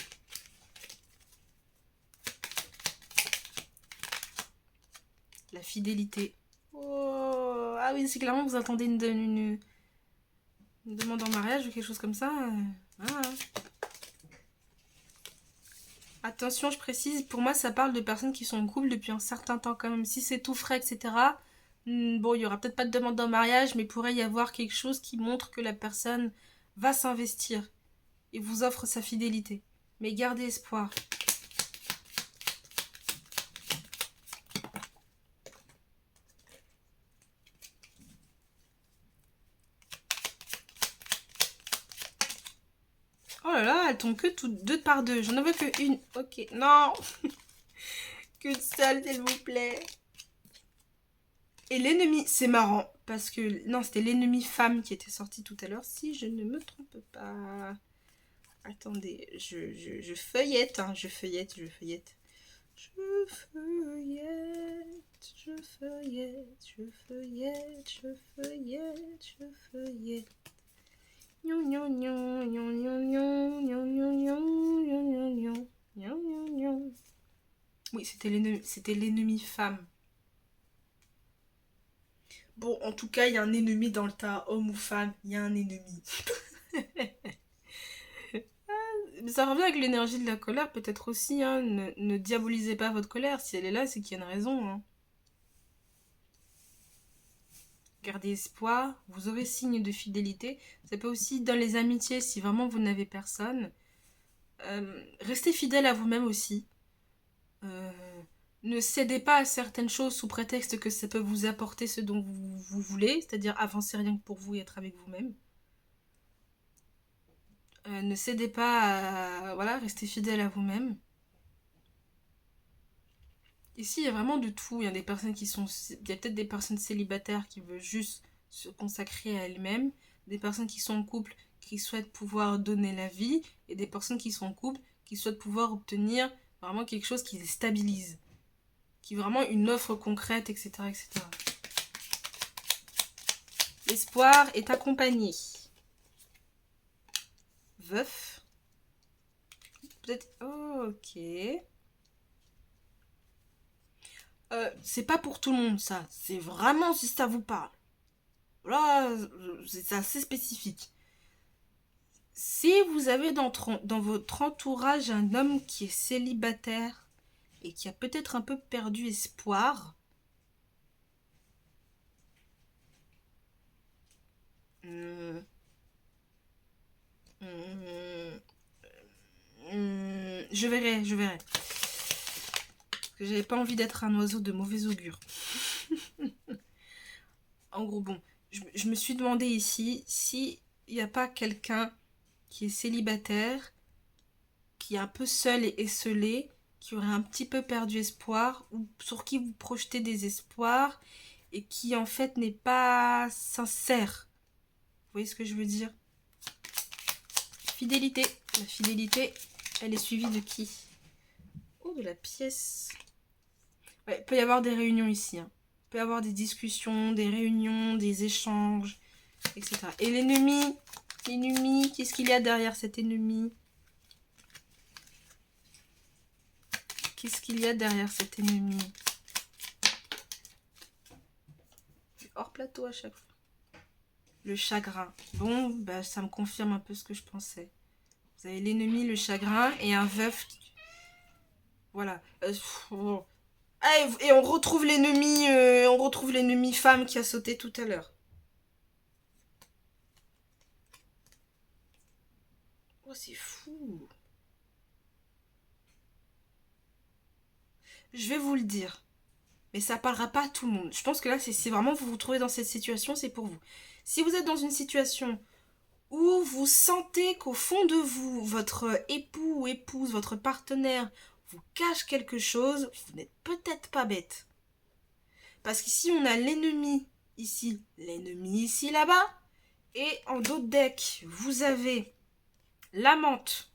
S1: La fidélité. Oh, ah oui, c'est clairement vous attendez une demande en mariage ou quelque chose comme ça. Ah. Attention, je précise, pour moi, ça parle de personnes qui sont en couple depuis un certain temps quand même. Si c'est tout frais, etc., bon, il y aura peut-être pas de demande en mariage, mais il pourrait y avoir quelque chose qui montre que la personne va s'investir et vous offre sa fidélité. Mais gardez espoir. Oh là là, elles tombent que toutes 2 par 2. J'en avais que une. Ok, non. Qu'une seule, s'il vous plaît. Et l'ennemi, c'est marrant, parce que... Non, c'était l'ennemi femme qui était sorti tout à l'heure, si je ne me trompe pas. Attendez, je feuillette, hein, je feuillette. Je feuillette, je feuillette. Oui, c'était l'ennemi femme. Bon, en tout cas, il y a un ennemi dans le tas, homme ou femme, il y a un ennemi. Ça revient avec l'énergie de la colère, peut-être aussi, hein. Ne diabolisez pas votre colère. Si elle est là, c'est qu'il y a une raison, hein. Gardez espoir, vous aurez signe de fidélité. Ça peut aussi, dans les amitiés, si vraiment vous n'avez personne, restez fidèle à vous-même aussi. Ne cédez pas à certaines choses sous prétexte que ça peut vous apporter ce dont vous voulez, c'est-à-dire avancer rien que pour vous et être avec vous-même. Ne cédez pas à... Voilà, restez fidèle à vous-même. Ici, il y a vraiment de tout. Il y a des personnes qui sont... Il y a peut-être des personnes célibataires qui veulent juste se consacrer à elles-mêmes. Des personnes qui sont en couple qui souhaitent pouvoir donner la vie. Et des personnes qui sont en couple qui souhaitent pouvoir obtenir vraiment quelque chose qui les stabilise. Qui est vraiment une offre concrète, etc. etc. L'espoir est accompagné. Veuf. Peut-être... Oh, ok. C'est pas pour tout le monde, ça. C'est vraiment si ça vous parle. Là, c'est assez spécifique. Si vous avez dans votre entourage un homme qui est célibataire et qui a peut-être un peu perdu espoir, je verrai. Parce que j'avais pas envie d'être un oiseau de mauvais augure. En gros, bon, je me suis demandé ici si il n'y a pas quelqu'un qui est célibataire, qui est un peu seul et esselé, qui aurait un petit peu perdu espoir, ou sur qui vous projetez des espoirs, et qui en fait n'est pas sincère. Vous voyez ce que je veux dire? Fidélité. La fidélité, elle est suivie de qui? Oh, de la pièce. Ouais, il peut y avoir des réunions ici. Hein. Il peut y avoir des discussions, des réunions, des échanges, etc. Et l'ennemi, qu'est-ce qu'il y a derrière cet ennemi? Qu'est-ce qu'il y a derrière cet ennemi? Hors plateau à chaque fois. Le chagrin. Bon, bah, ça me confirme un peu ce que je pensais. Vous avez l'ennemi, le chagrin et un veuf. Voilà. Ah, et on retrouve l'ennemi femme qui a sauté tout à l'heure. Oh, c'est fou. Je vais vous le dire. Mais ça parlera pas à tout le monde. Je pense que là, c'est vraiment vous vous trouvez dans cette situation, c'est pour vous. Si vous êtes dans une situation où vous sentez qu'au fond de vous, votre époux ou épouse, votre partenaire vous cache quelque chose, vous n'êtes peut-être pas bête. Parce qu'ici, on a l'ennemi ici, là-bas. Et en dos de deck, vous avez l'amante,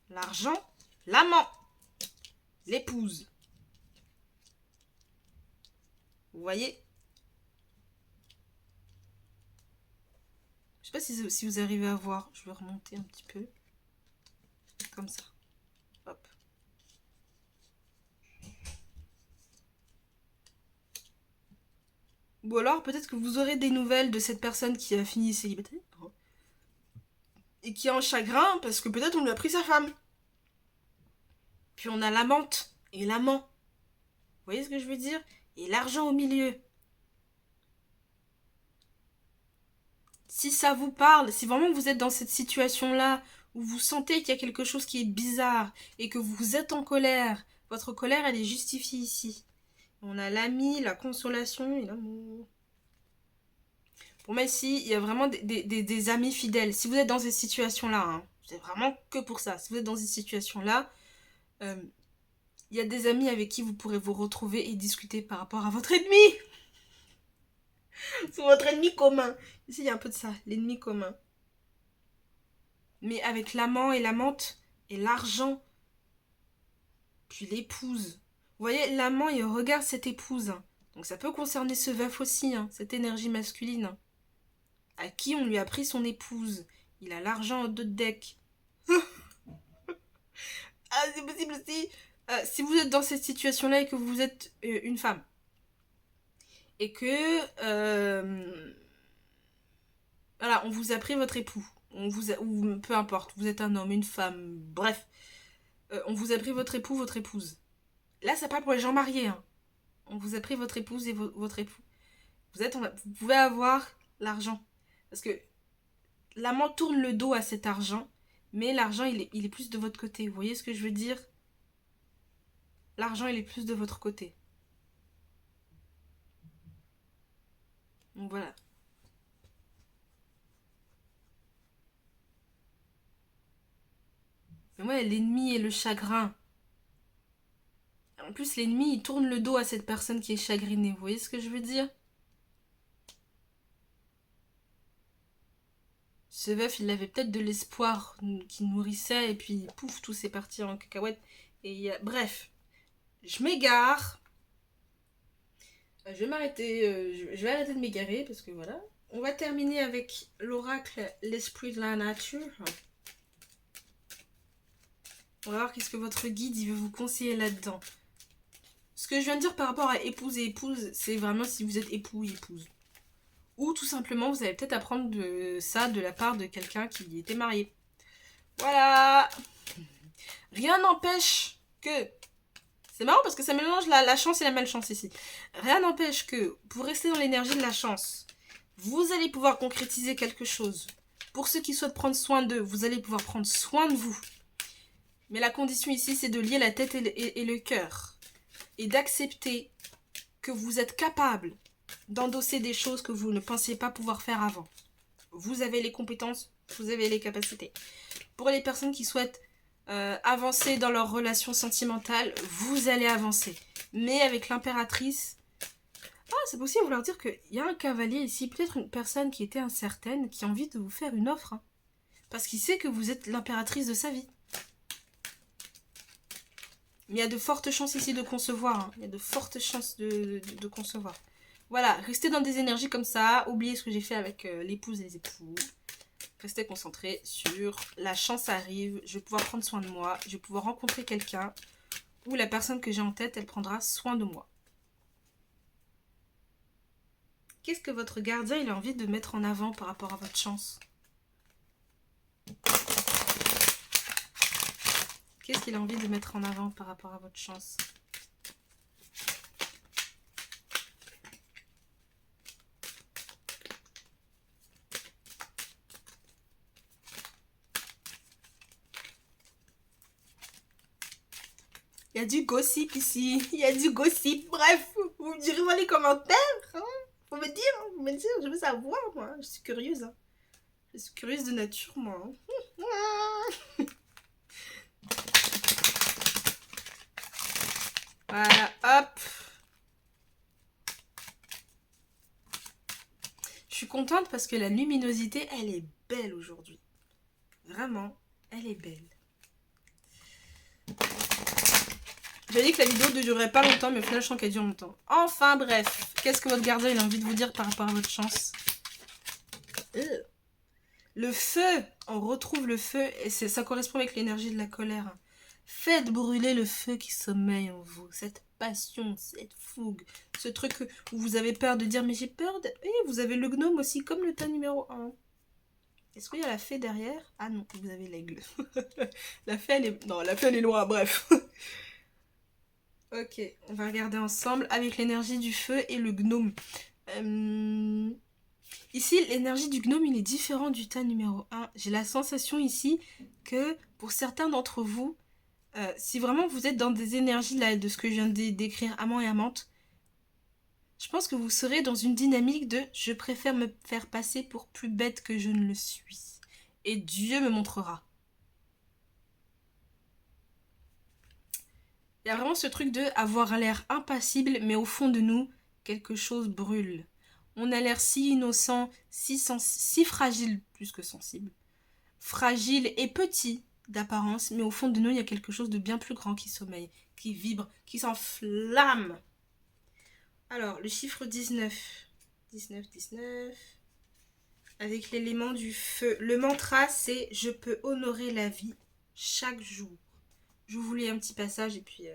S1: l'argent, l'amant, l'épouse. Vous voyez? Je sais pas si vous arrivez à voir. Je vais remonter un petit peu. Comme ça. Hop. Ou alors peut-être que vous aurez des nouvelles de cette personne qui a fini célibataire. Et qui est en chagrin parce que peut-être on lui a pris sa femme. Puis on a l'amante et l'amant. Vous voyez ce que je veux dire? Et l'argent au milieu. Si ça vous parle, si vraiment vous êtes dans cette situation-là, où vous sentez qu'il y a quelque chose qui est bizarre et que vous êtes en colère, votre colère, elle est justifiée ici. On a l'ami, la consolation et l'amour. Pour moi, ici, il y a vraiment des amis fidèles. Si vous êtes dans cette situation-là, hein, c'est vraiment que pour ça. Si vous êtes dans cette situation-là, il y a des amis avec qui vous pourrez vous retrouver et discuter par rapport à votre ennemi. C'est votre ennemi commun. Ici, il y a un peu de ça, l'ennemi commun. Mais avec l'amant et l'amante et l'argent, puis l'épouse. Vous voyez, l'amant, il regarde cette épouse. Donc ça peut concerner ce veuf aussi, hein, cette énergie masculine. À qui on lui a pris son épouse. Il a l'argent en deux de deck. Ah, c'est possible aussi. Si vous êtes dans cette situation-là et que vous êtes une femme, et que voilà, on vous a pris votre époux, ou peu importe, vous êtes un homme, une femme, bref, on vous a pris votre époux, votre épouse. Là, ça parle pour les gens mariés. Hein. On vous a pris votre épouse et votre époux. Vous pouvez avoir l'argent. Parce que l'amant tourne le dos à cet argent, mais l'argent, il est plus de votre côté. Vous voyez ce que je veux dire? L'argent, il est plus de votre côté. Donc voilà. Mais ouais, l'ennemi et le chagrin. En plus, l'ennemi, il tourne le dos à cette personne qui est chagrinée. Vous voyez ce que je veux dire? Ce veuf, il avait peut-être de l'espoir qui nourrissait, et puis pouf, tout s'est parti en cacahuète. Et bref, je m'égare. Je vais m'arrêter, je vais arrêter de m'égarer, parce que voilà. On va terminer avec l'oracle, l'esprit de la nature. On va voir qu'est-ce que votre guide il veut vous conseiller là-dedans. Ce que je viens de dire par rapport à épouse et épouse, c'est vraiment si vous êtes époux ou épouse. Ou tout simplement, vous allez peut-être apprendre de ça de la part de quelqu'un qui était marié. Voilà. Rien n'empêche que... C'est marrant parce que ça mélange la chance et la malchance ici. Rien n'empêche que, pour rester dans l'énergie de la chance, vous allez pouvoir concrétiser quelque chose. Pour ceux qui souhaitent prendre soin d'eux, vous allez pouvoir prendre soin de vous. Mais la condition ici, c'est de lier la tête et le cœur. Et d'accepter que vous êtes capable d'endosser des choses que vous ne pensiez pas pouvoir faire avant. Vous avez les compétences, vous avez les capacités. Pour les personnes qui souhaitent avancer dans leur relation sentimentale, vous allez avancer. Mais avec l'impératrice, c'est possible de vouloir dire qu'il y a un cavalier ici, peut-être une personne qui était incertaine, qui a envie de vous faire une offre. Hein, parce qu'il sait que vous êtes l'impératrice de sa vie. Mais il y a de fortes chances ici de concevoir. Hein. Il y a de fortes chances de concevoir. Voilà, restez dans des énergies comme ça. Oubliez ce que j'ai fait avec l'épouse et les époux. Restez concentrés sur la chance arrive. Je vais pouvoir prendre soin de moi. Je vais pouvoir rencontrer quelqu'un. Ou la personne que j'ai en tête, elle prendra soin de moi. Qu'est-ce que votre gardien il a envie de mettre en avant par rapport à votre chance? Qu'est-ce qu'il a envie de mettre en avant par rapport à votre chance? Il y a du gossip ici. Il y a du gossip. Bref, vous me direz dans les commentaires. Hein, faut me dire, je veux savoir, moi. Je suis curieuse. Hein. Je suis curieuse de nature, moi. Voilà, hop. Je suis contente parce que la luminosité, elle est belle aujourd'hui. Vraiment, elle est belle. J'ai dit que la vidéo ne durerait pas longtemps, mais au final, je sens qu'elle dure longtemps. Enfin, bref. Qu'est-ce que votre gardien il a envie de vous dire par rapport à votre chance? Le feu. On retrouve le feu. Et ça correspond avec l'énergie de la colère. Faites brûler le feu qui sommeille en vous. Cette passion, cette fougue. Ce truc où vous avez peur de dire, mais j'ai peur de... Et vous avez le gnome aussi, comme le tas numéro 1. Est-ce qu'il y a la fée derrière? Ah non, vous avez l'aigle. La fée, elle est... Non, la fée, elle est loin, bref. Ok, on va regarder ensemble avec l'énergie du feu et le gnome. Ici, l'énergie du gnome, il est différent du tas numéro 1. J'ai la sensation ici que pour certains d'entre vous, si vraiment vous êtes dans des énergies là, de ce que je viens de décrire, amant et amante, je pense que vous serez dans une dynamique de « je préfère me faire passer pour plus bête que je ne le suis ». Et Dieu me montrera. Il y a vraiment ce truc de avoir l'air impassible, mais au fond de nous, quelque chose brûle. On a l'air si innocent, si fragile, plus que sensible. Fragile et petit d'apparence, mais au fond de nous, il y a quelque chose de bien plus grand qui sommeille, qui vibre, qui s'enflamme. Alors, le chiffre 19. 19, 19. Avec l'élément du feu. Le mantra, c'est « Je peux honorer la vie chaque jour ». Je vous lis un petit passage et puis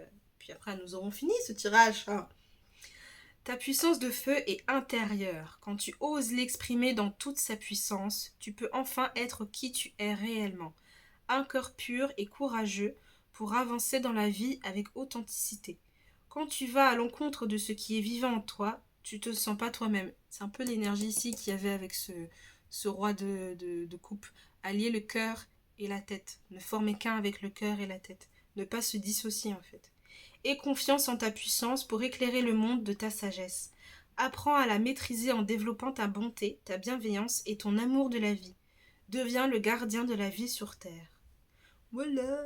S1: après nous aurons fini ce tirage. Hein. Ta puissance de feu est intérieure. Quand tu oses l'exprimer dans toute sa puissance, tu peux enfin être qui tu es réellement. Un cœur pur et courageux pour avancer dans la vie avec authenticité. Quand tu vas à l'encontre de ce qui est vivant en toi, tu te sens pas toi-même. C'est un peu l'énergie ici qu'il y avait avec ce roi de coupe. Allier le cœur et la tête. Ne former qu'un avec le cœur et la tête. Ne pas se dissocier en fait. Aie confiance en ta puissance pour éclairer le monde de ta sagesse. Apprends à la maîtriser en développant ta bonté, ta bienveillance et ton amour de la vie. Deviens le gardien de la vie sur terre. Voilà.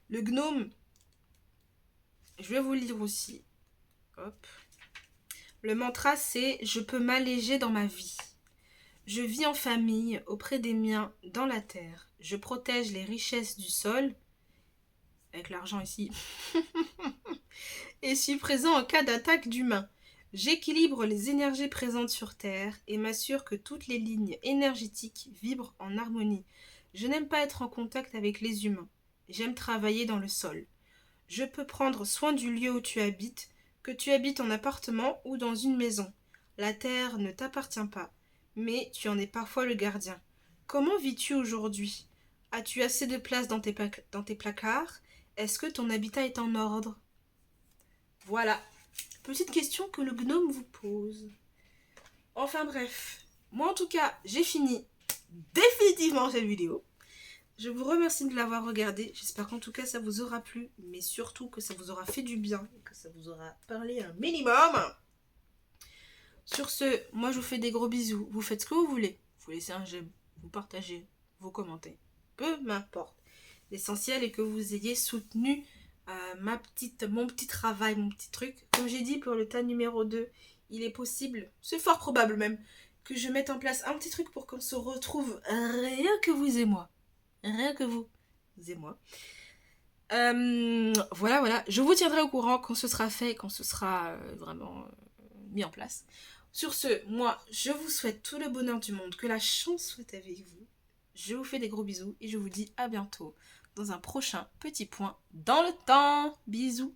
S1: Le gnome. Je vais vous le lire aussi. Hop. Le mantra c'est « Je peux m'alléger dans ma vie ». Je vis en famille, auprès des miens, dans la terre. Je protège les richesses du sol, avec l'argent ici, et suis présent en cas d'attaque d'humains. J'équilibre les énergies présentes sur Terre et m'assure que toutes les lignes énergétiques vibrent en harmonie. Je n'aime pas être en contact avec les humains. J'aime travailler dans le sol. Je peux prendre soin du lieu où tu habites, que tu habites en appartement ou dans une maison. La Terre ne t'appartient pas, mais tu en es parfois le gardien. Comment vis-tu aujourd'hui? As-tu assez de place dans tes placards? Est-ce que ton habitat est en ordre? Voilà. Petite question que le gnome vous pose. Enfin bref. Moi en tout cas, j'ai fini définitivement cette vidéo. Je vous remercie de l'avoir regardée. J'espère qu'en tout cas ça vous aura plu. Mais surtout que ça vous aura fait du bien. Et que ça vous aura parlé un minimum. Sur ce, moi je vous fais des gros bisous. Vous faites ce que vous voulez. Vous laissez un j'aime. Vous partagez. Vous commentez. Peu m'importe. L'essentiel est que vous ayez soutenu mon petit travail, mon petit truc. Comme j'ai dit pour le tas numéro 2, il est possible, c'est fort probable même, que je mette en place un petit truc pour qu'on se retrouve rien que vous et moi. Rien que vous et moi. Voilà. Je vous tiendrai au courant quand ce sera fait, quand ce sera vraiment mis en place. Sur ce, moi, je vous souhaite tout le bonheur du monde, que la chance soit avec vous. Je vous fais des gros bisous et je vous dis à bientôt dans un prochain petit point dans le temps. Bisous.